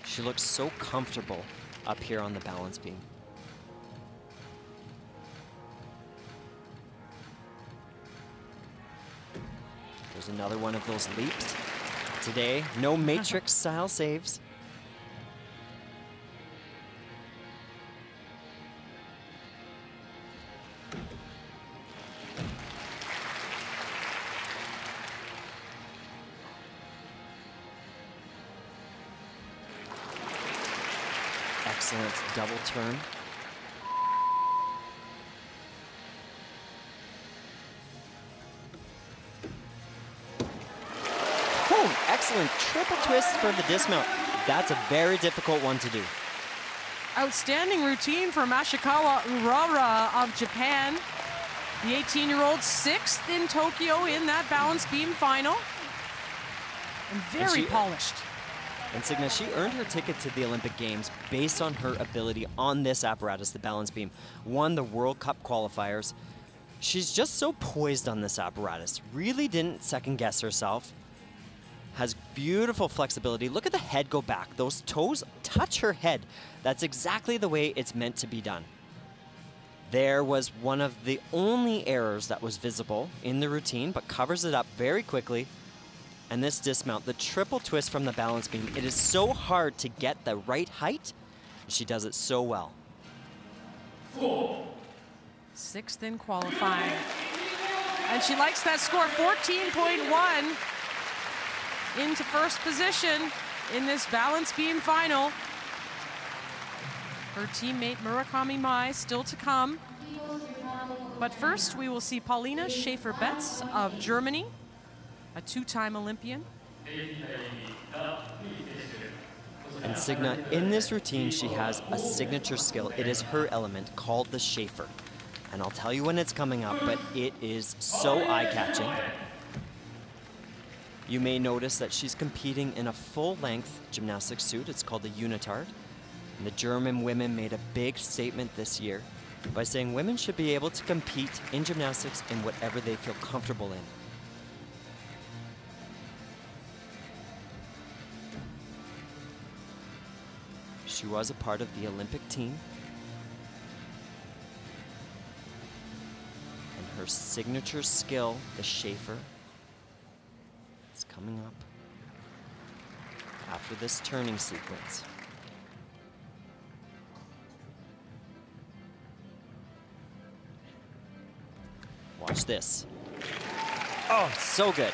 She looks so comfortable up here on the balance beam. There's another one of those leaps. Today, no Matrix style saves. Excellent double turn. Excellent triple twist for the dismount. That's a very difficult one to do. Outstanding routine from Ashikawa Urara of Japan. The 18-year-old 6th in Tokyo in that balance beam final. And very polished. And Signa, she earned her ticket to the Olympic Games based on her ability on this apparatus, the balance beam. Won the World Cup qualifiers. She's just so poised on this apparatus. Really didn't second guess herself. Has beautiful flexibility. Look at the head go back. Those toes touch her head. That's exactly the way it's meant to be done. There was one of the only errors that was visible in the routine, but covers it up very quickly. And this dismount, the triple twist from the balance beam, it is so hard to get the right height. She does it so well. 6th in qualifying. And she likes that score, 14.1. Into first position in this balance beam final. Her teammate Murakami Mai still to come. But first we will see Paulina Schaefer-Betz of Germany, a 2-time Olympian. And Signa, in this routine, she has a signature skill. It is her element called the Schaefer. And I'll tell you when it's coming up, but it is so eye-catching. You may notice that she's competing in a full-length gymnastics suit. It's called a unitard. And the German women made a big statement this year by saying women should be able to compete in gymnastics in whatever they feel comfortable in. She was a part of the Olympic team. And her signature skill, the Schaefer, coming up after this turning sequence. Watch this. Oh, so good.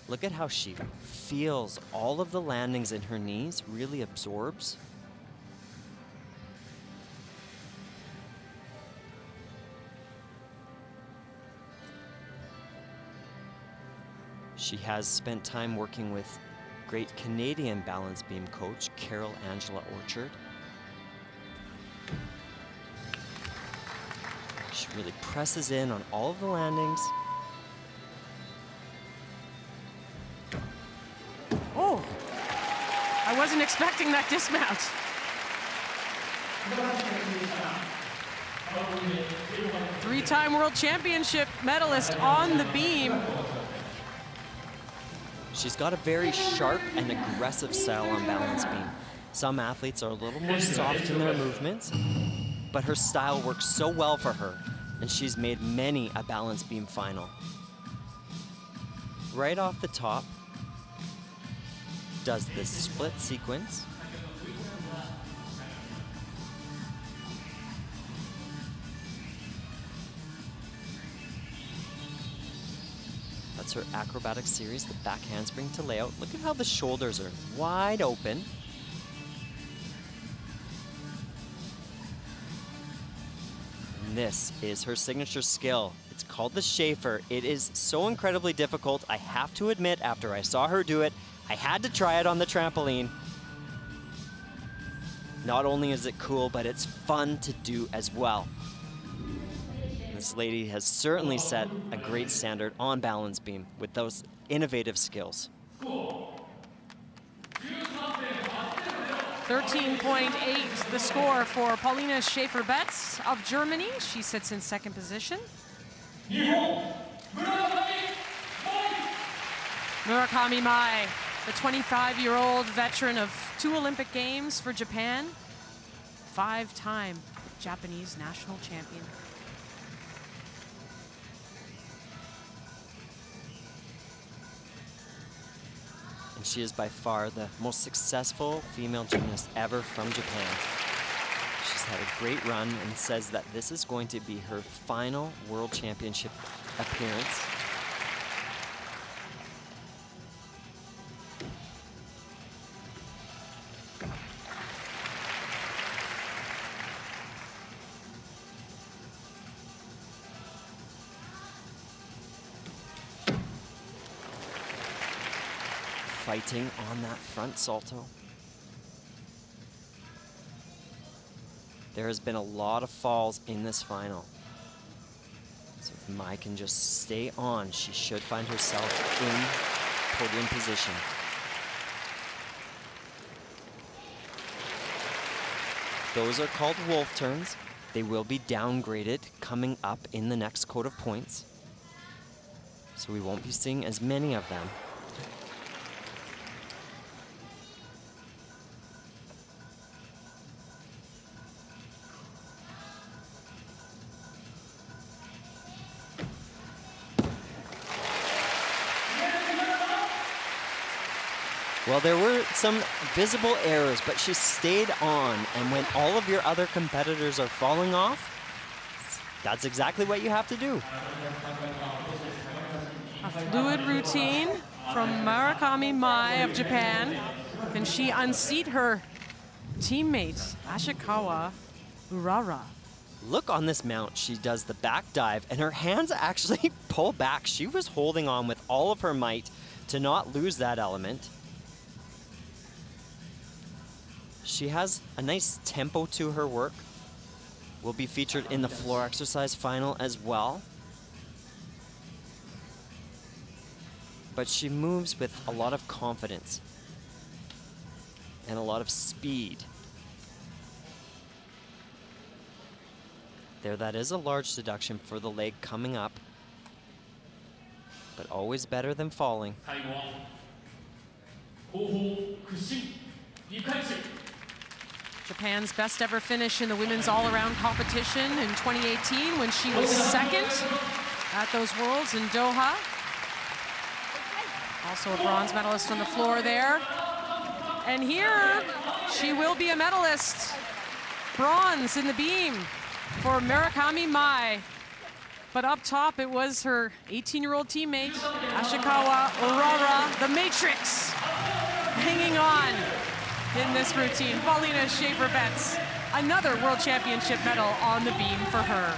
Look at how she feels all of the landings in her knees, really absorbs. She has spent time working with great Canadian balance beam coach, Carol Angela Orchard. She really presses in on all of the landings. wasn't expecting that dismount. Three-time world championship medalist on the beam. She's got a very sharp and aggressive style on balance beam. Some athletes are a little more soft in their movements, but her style works so well for her, and she's made many a balance beam final. Right off the top, does this split sequence. That's her acrobatic series, the back handspring to layout. Look at how the shoulders are wide open. And this is her signature skill. It's called the Schaefer. It is so incredibly difficult. I have to admit, after I saw her do it, I had to try it on the trampoline. Not only is it cool, but it's fun to do as well. This lady has certainly set a great standard on balance beam with those innovative skills. 13.8 the score for Paulina Schaefer-Betz of Germany. She sits in second position. Murakami Mai, the 25-year-old veteran of 2 Olympic Games for Japan, 5-time Japanese national champion. And she is by far the most successful female gymnast ever from Japan. She's had a great run and says that this is going to be her final World Championship appearance. Fighting on that front salto. There has been a lot of falls in this final. So if Mai can just stay on, she should find herself in podium position. Those are called wolf turns. They will be downgraded coming up in the next code of points. So we won't be seeing as many of them. Well, there were some visible errors, but she stayed on, and when all of your other competitors are falling off, that's exactly what you have to do. A fluid routine from Murakami Mai of Japan. Can she unseat her teammate, Ashikawa Urara? Look on this mount. She does the back dive, and her hands actually pull back. She was holding on with all of her might to not lose that element. She has a nice tempo to her work. Will be featured in the floor exercise final as well. But she moves with a lot of confidence and a lot of speed. There, that is a large deduction for the leg coming up, but always better than falling. Japan's best ever finish in the women's all-around competition in 2018 when she was second at those Worlds in Doha. Also a bronze medalist on the floor there. And here, she will be a medalist. Bronze in the beam for Murakami Mai. But up top, it was her 18-year-old teammate, Ashikawa Urara, the Matrix, hanging on in this routine. Paulina Schaefer-Betz, another World Championship medal on the beam for her.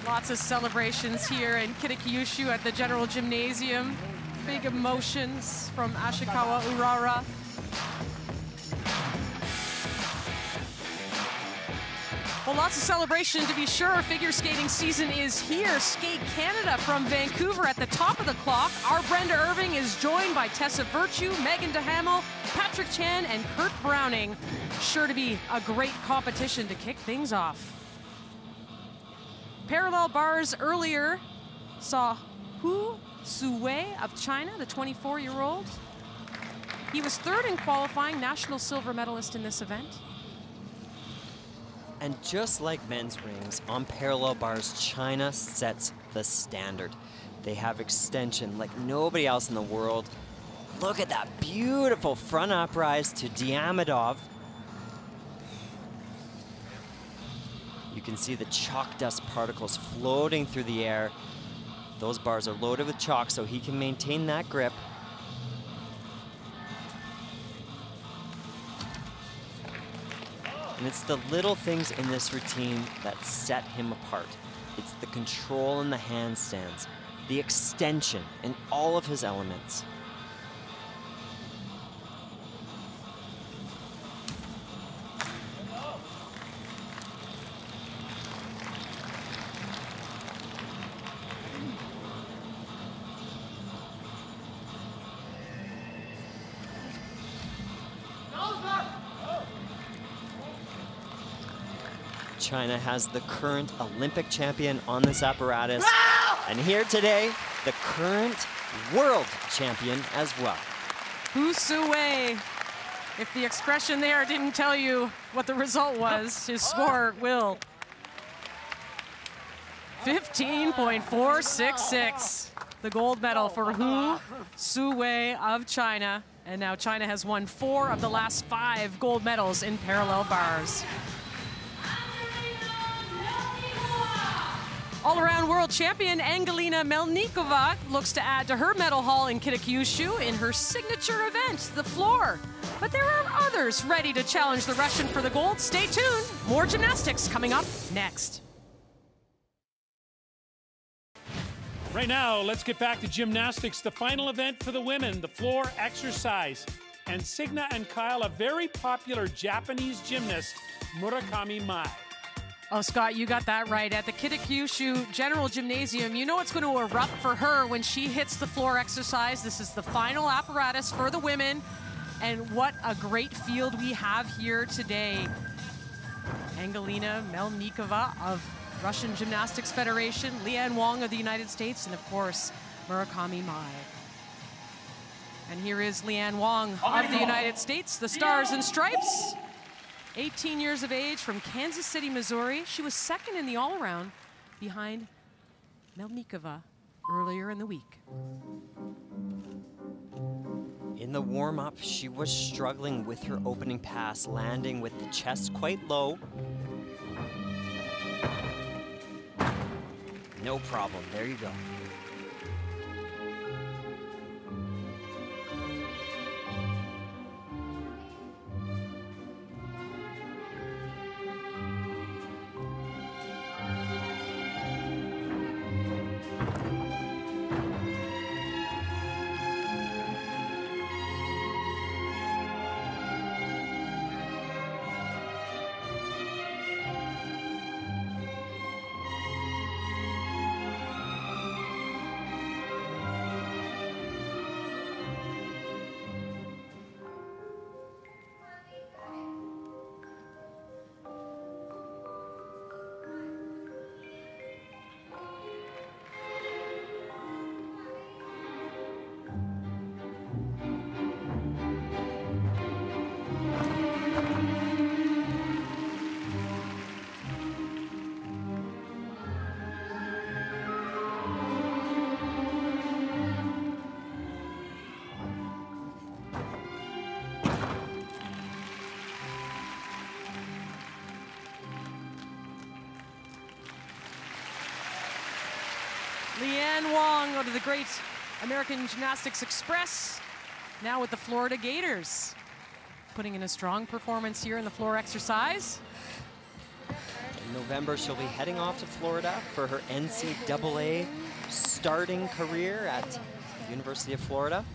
Lots of celebrations here in Kitakyushu at the General Gymnasium. Big emotions from Ashikawa Urara. Well, lots of celebration to be sure. Figure skating season is here. Skate Canada from Vancouver at the top of the clock. Our Brenda Irving is joined by Tessa Virtue, Megan DeHamel, Patrick Chan, and Kurt Browning. Sure to be a great competition to kick things off. Parallel bars earlier saw Hu Suwei of China, the 24-year-old. He was third in qualifying, national silver medalist in this event. And just like men's rings, on parallel bars, China sets the standard. They have extension like nobody else in the world. Look at that beautiful front uprise to Diamidov. You can see the chalk dust particles floating through the air. Those bars are loaded with chalk, so he can maintain that grip. And it's the little things in this routine that set him apart. It's the control in the handstands, the extension in all of his elements. China has the current Olympic champion on this apparatus, and here today, the current world champion as well. Hu Suwei. If the expression there didn't tell you what the result was, his score will. 15.466. The gold medal for Hu Suwei of China. And now China has won 4 of the last 5 gold medals in parallel bars. All-around world champion Angelina Melnikova looks to add to her medal haul in Kitakyushu in her signature event, the floor. But there are others ready to challenge the Russian for the gold. Stay tuned. More gymnastics coming up next. Right now, let's get back to gymnastics, the final event for the women, the floor exercise. And Signa and Kyle, a very popular Japanese gymnast, Murakami Mai. Oh, Scott, you got that right. At the Kitakyushu General Gymnasium, you know it's going to erupt for her when she hits the floor exercise. This is the final apparatus for the women. And what a great field we have here today. Angelina Melnikova of Russian Gymnastics Federation, Lian Wang of the United States, and of course, Murakami Mai. And here is Lian Wang of the United States, the Stars and Stripes. 18 years of age from Kansas City, Missouri. She was second in the all-around behind Melnikova earlier in the week. In the warm-up, she was struggling with her opening pass, landing with the chest quite low. No problem, there you go. Lian Wang out of the great American Gymnastics Express, now with the Florida Gators. Putting in a strong performance here in the floor exercise. In November, she'll be heading off to Florida for her NCAA starting career at the University of Florida.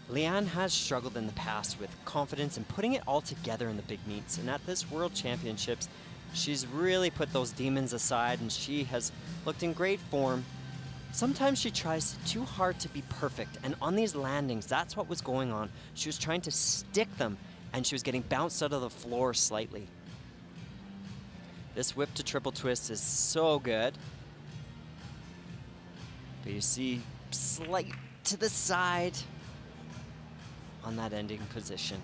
Leanne has struggled in the past with confidence and putting it all together in the big meets, and at this World Championships, she's really put those demons aside and she has looked in great form. Sometimes she tries too hard to be perfect, and on these landings, that's what was going on. She was trying to stick them, and she was getting bounced out of the floor slightly. This whip to triple twist is so good. But you see, slight to the side on that ending position.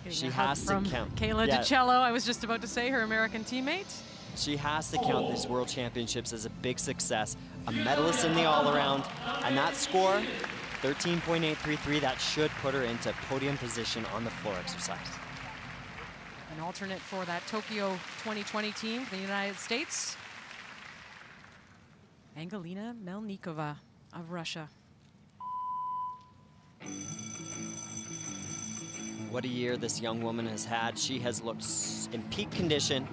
She has to count. Kayla DiCello, I was just about to say, her American teammate. She has to count these World Championships as a big success. A medalist in the all-around, and that score, 13.833, that should put her into podium position on the floor exercise. An alternate for that Tokyo 2020 team for the United States, Angelina Melnikova of Russia. What a year this young woman has had. She has looked in peak condition.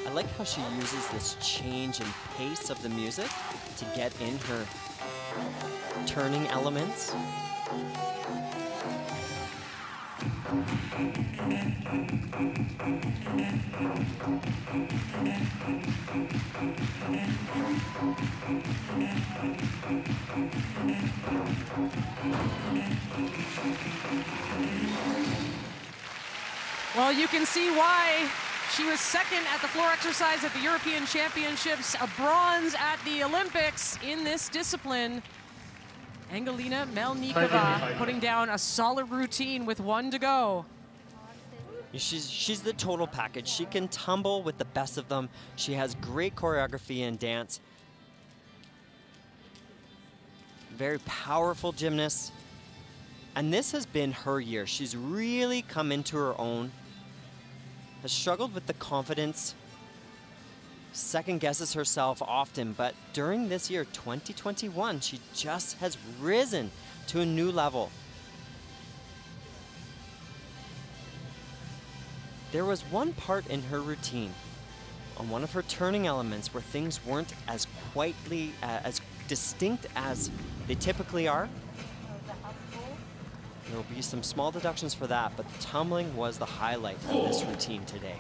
I like how she uses this change in pace of the music to get in her turning elements. Well, you can see why she was second at the floor exercise at the European Championships, a bronze at the Olympics in this discipline. Angelina Melnikova putting down a solid routine with 1 to go. She's the total package. She can tumble with the best of them. She has great choreography and dance. Very powerful gymnast. And this has been her year. She's really come into her own. Has struggled with the confidence, second guesses herself often, but during this year, 2021, she just has risen to a new level. There was one part in her routine, on one of her turning elements, where things weren't as as distinct as they typically are. There will be some small deductions for that, but the tumbling was the highlight of this routine today.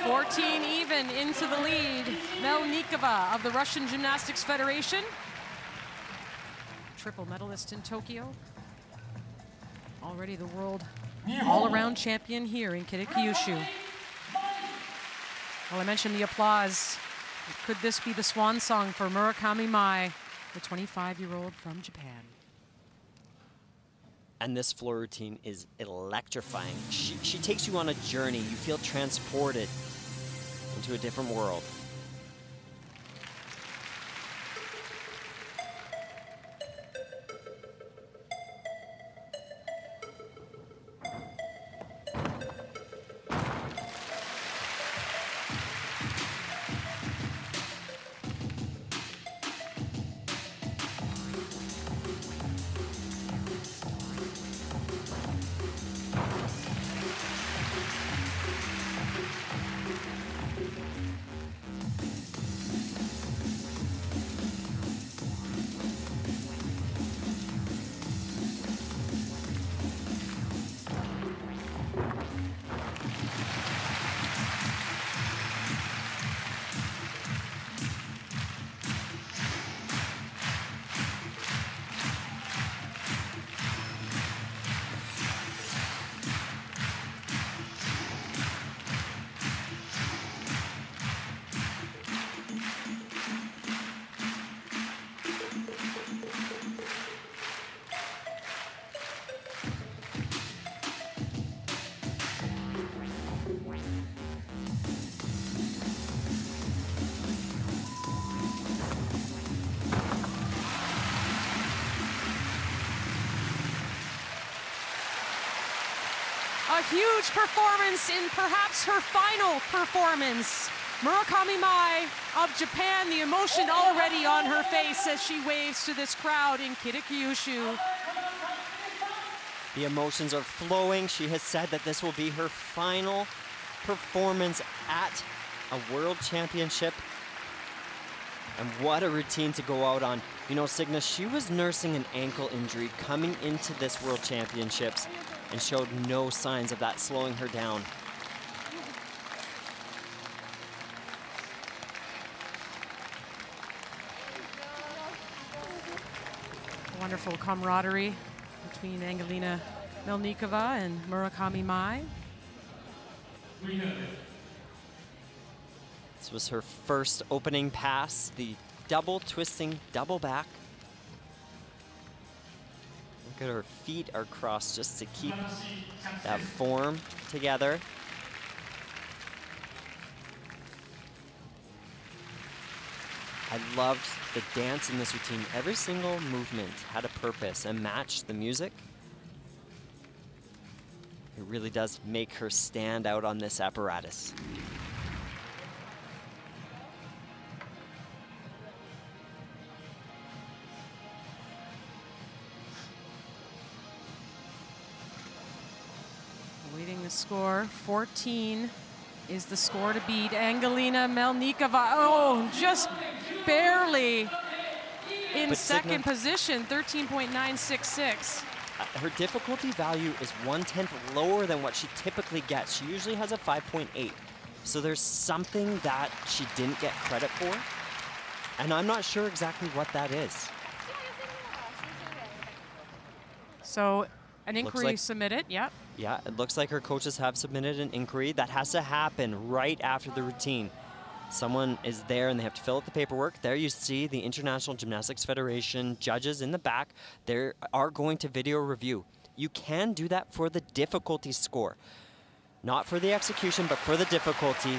14 even into the lead. Melnikova of the Russian Gymnastics Federation. Triple medalist in Tokyo. Already the world all-around champion here in Kitakyushu. Well, I mentioned the applause. Could this be the swan song for Murakami Mai, the 25-year-old from Japan? And this floor routine is electrifying. She takes you on a journey. You feel transported into a different world. A huge performance in perhaps her final performance. Murakami Mai of Japan, the emotion already on her face as she waves to this crowd in Kitakyushu. The emotions are flowing. She has said that this will be her final performance at a world championship. And what a routine to go out on. You know, Signa, she was nursing an ankle injury coming into this world championships and showed no signs of that slowing her down. Wonderful camaraderie between Angelina Melnikova and Murakami Mai. This was her first opening pass, the double twisting, double back. Look at her feet are crossed just to keep that form together. I loved the dance in this routine. Every single movement had a purpose and matched the music. It really does make her stand out on this apparatus. Waiting the score, 14 is the score to beat. Angelina Melnikova, oh, just barely in second position, 13.966. Her difficulty value is 1/10 lower than what she typically gets. She usually has a 5.8. So there's something that she didn't get credit for. And I'm not sure exactly what that is. So an inquiry submitted, yep. Yeah, it looks like her coaches have submitted an inquiry. That has to happen right after the routine. Someone is there and they have to fill out the paperwork. There you see the International Gymnastics Federation judges in the back. They are going to video review. You can do that for the difficulty score. Not for the execution, but for the difficulty.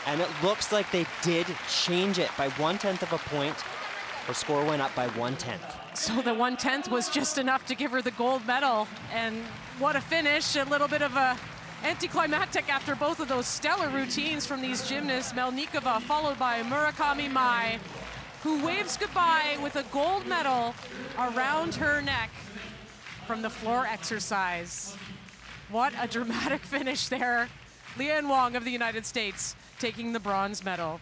And it looks like they did change it by 1/10 of a point. Her score went up by 1/10. So the 1/10 was just enough to give her the gold medal. And what a finish, a little bit of a anticlimactic after both of those stellar routines from these gymnasts. Melnikova followed by Murakami Mai, who waves goodbye with a gold medal around her neck from the floor exercise. What a dramatic finish there. Lian Wong of the United States taking the bronze medal.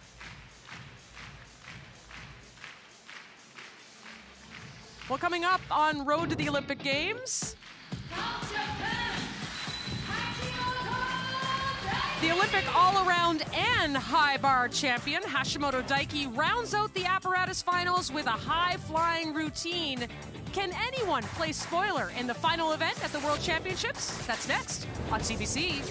Well, coming up on Road to the Olympic Games, the Olympic all-around and high bar champion, Hashimoto Daiki, rounds out the apparatus finals with a high-flying routine. Can anyone play spoiler in the final event at the World Championships? That's next on CBC.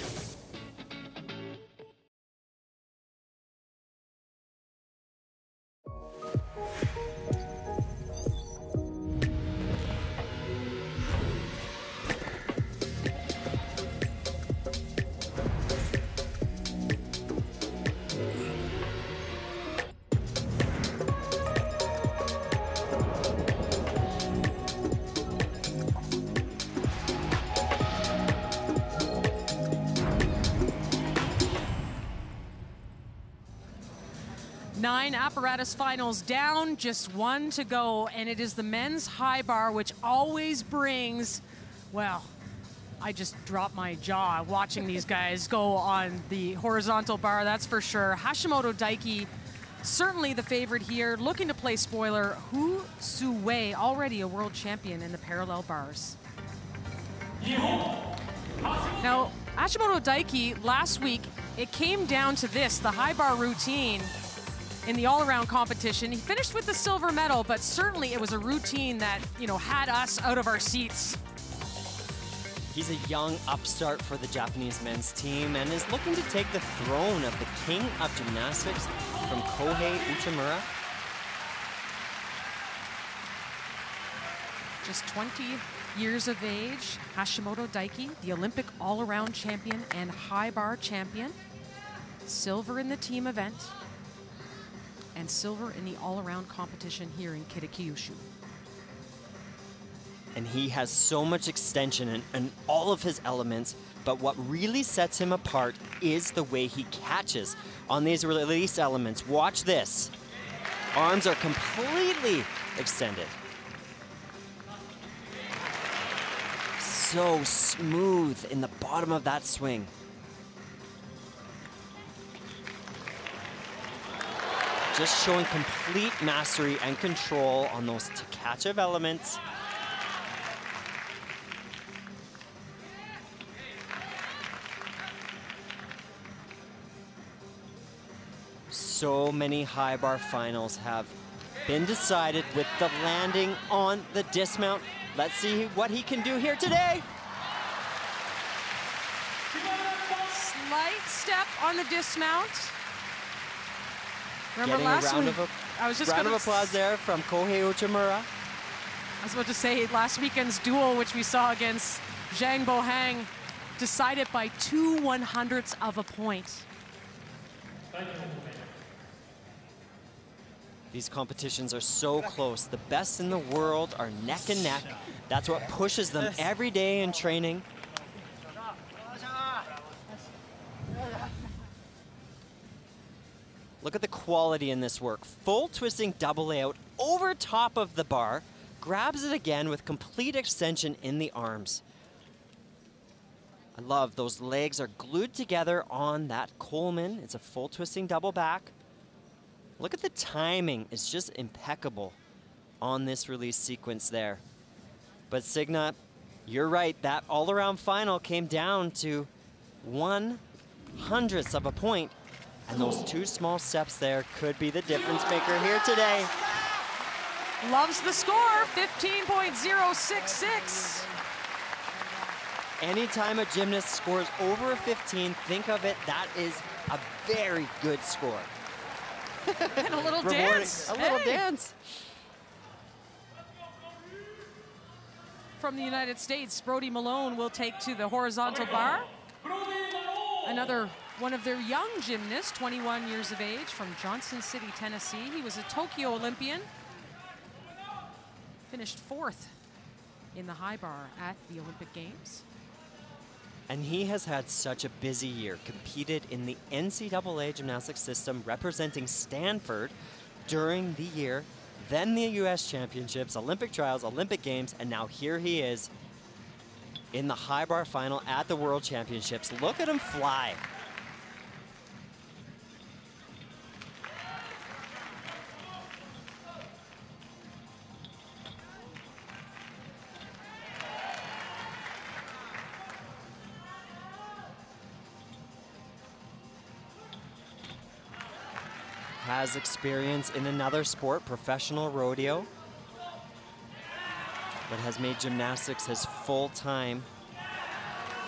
Nine apparatus finals down, just one to go, and it is the men's high bar, which always brings, well, I just dropped my jaw watching these guys go on the horizontal bar, that's for sure. Hashimoto Daiki, certainly the favorite here, looking to play spoiler. Hu Su-wei, already a world champion in the parallel bars. Now, Hashimoto Daiki, last week, it came down to this, the high bar routine in the all-around competition. He finished with the silver medal, but certainly it was a routine that, you know, had us out of our seats. He's a young upstart for the Japanese men's team and is looking to take the throne of the king of gymnastics from Kohei Uchimura. Just 20 years of age, Hashimoto Daiki, the Olympic all-around champion and high bar champion. Silver in the team event and silver in the all-around competition here in Kitakyushu. And he has so much extension in all of his elements. But what really sets him apart is the way he catches on these release elements. Watch this. Arms are completely extended. So smooth in the bottom of that swing. Just showing complete mastery and control on those Tkachev elements. So many high bar finals have been decided with the landing on the dismount. Let's see what he can do here today. Slight step on the dismount. Remember Getting last a round week? round of applause there from Kohei Uchimura. I was about to say last weekend's duel, which we saw against Zhang Bohang, decided by 2/100ths of a point. These competitions are so close. The best in the world are neck and neck. That's what pushes them every day in training. Look at the quality in this work. Full twisting double layout over top of the bar. Grabs it again with complete extension in the arms. I love those legs are glued together on that Coleman. It's a full twisting double back. Look at the timing, it's just impeccable on this release sequence there. But Signa, you're right, that all-around final came down to 1/100th of a point, and those two small steps there could be the difference maker here today. Loves the score, 15.066. Anytime a gymnast scores over a 15, think of it, that is a very good score. And a little dance. A little dance. From the United States, Brody Malone will take to the horizontal bar. Another one of their young gymnasts, 21 years of age, from Johnson City, Tennessee. He was a Tokyo Olympian. Finished 4th in the high bar at the Olympic Games. And he has had such a busy year, competed in the NCAA gymnastics system representing Stanford during the year, then the US Championships, Olympic trials, Olympic Games, and now here he is in the high bar final at the World Championships. Look at him fly. Has experience in another sport, professional rodeo, but has made gymnastics his full-time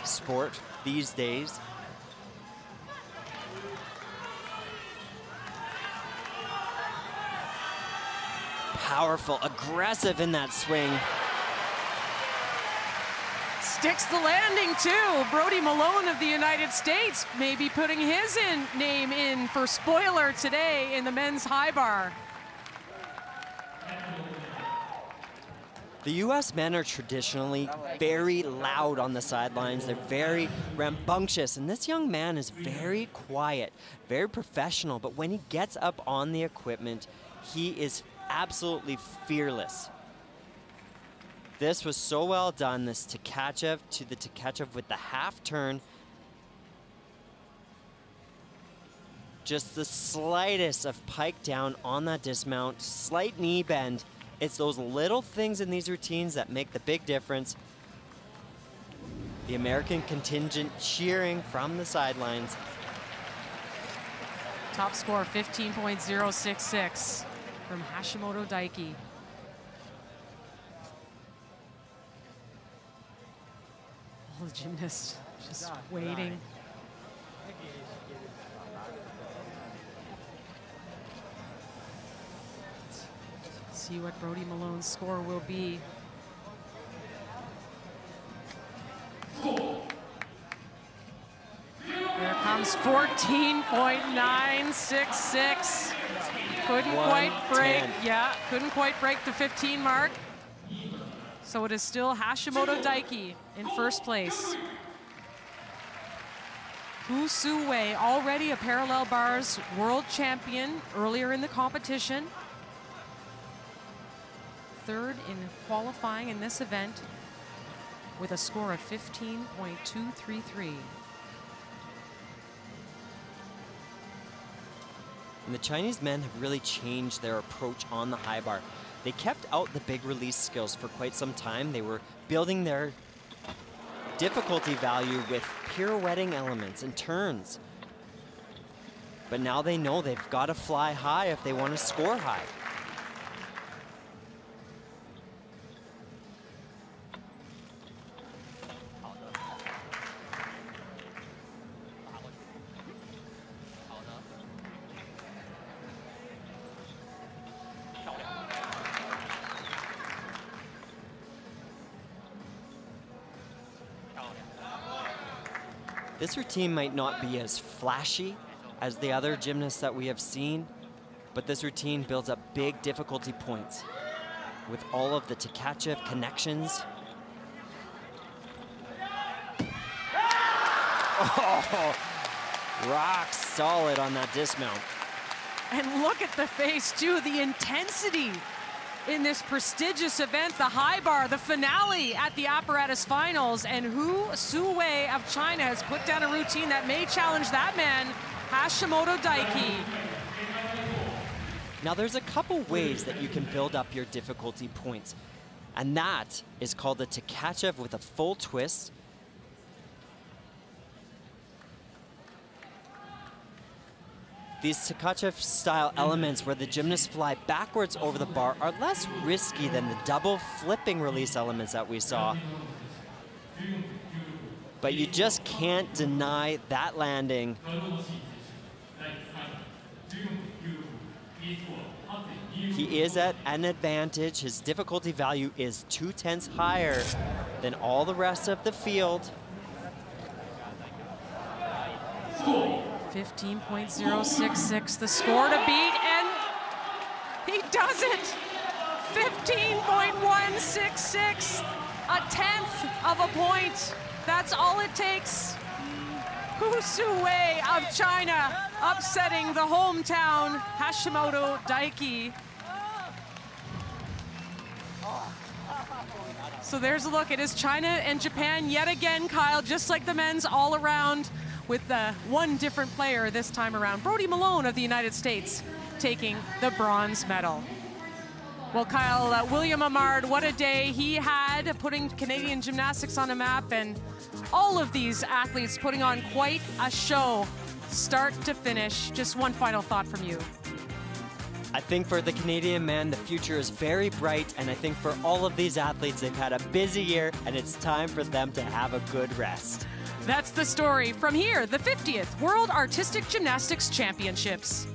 sport these days. Powerful, aggressive in that swing. Sticks the landing too. Brody Malone of the United States may be putting his name in for spoiler today in the men's high bar. The US men are traditionally very loud on the sidelines. They're very rambunctious, and this young man is very quiet, very professional, but when he gets up on the equipment, he is absolutely fearless. This was so well done, this Tkachev to the Tkachev with the half turn. Just the slightest of pike down on that dismount, slight knee bend. It's those little things in these routines that make the big difference. The American contingent cheering from the sidelines. Top score 15.066 from Hashimoto Daiki. All the gymnasts just waiting. See what Brody Malone's score will be. There comes 14.966. Couldn't quite break, couldn't quite break the 15 mark. So it is still Hashimoto Daiki in first place. Hu Su-wei, already a parallel bars world champion earlier in the competition. Third in qualifying in this event with a score of 15.233. And the Chinese men have really changed their approach on the high bar. They kept out the big release skills for quite some time. They were building their difficulty value with pirouetting elements and turns. But now they know they've got to fly high if they want to score high. This routine might not be as flashy as the other gymnasts that we have seen, but this routine builds up big difficulty points with all of the Tkachev connections. Oh, rock solid on that dismount. And look at the face too, the intensity in this prestigious event, the high bar, the finale at the apparatus finals. And Hu Su-wei of China has put down a routine that may challenge that man, Hashimoto Daiki. Now there's a couple ways that you can build up your difficulty points, and that is called the Tkachev with a full twist. These Tkachev style elements where the gymnasts fly backwards over the bar are less risky than the double flipping release elements that we saw. But you just can't deny that landing. He is at an advantage. His difficulty value is 2/10 higher than all the rest of the field. 15.066, the score to beat, and he does it! 15.166, a 1/10 of a point. That's all it takes. Hu Su-wei of China upsetting the hometown Hashimoto Daiki. So there's a look. It is China and Japan yet again, Kyle, just like the men's all around, with one different player this time around. Brody Malone of the United States taking the bronze medal. Well, Kyle, William Amard, what a day he had, putting Canadian gymnastics on a map, and all of these athletes putting on quite a show, start to finish. Just one final thought from you. I think for the Canadian men, the future is very bright, and I think for all of these athletes, they've had a busy year, and it's time for them to have a good rest. That's the story from here, the 50th World Artistic Gymnastics Championships.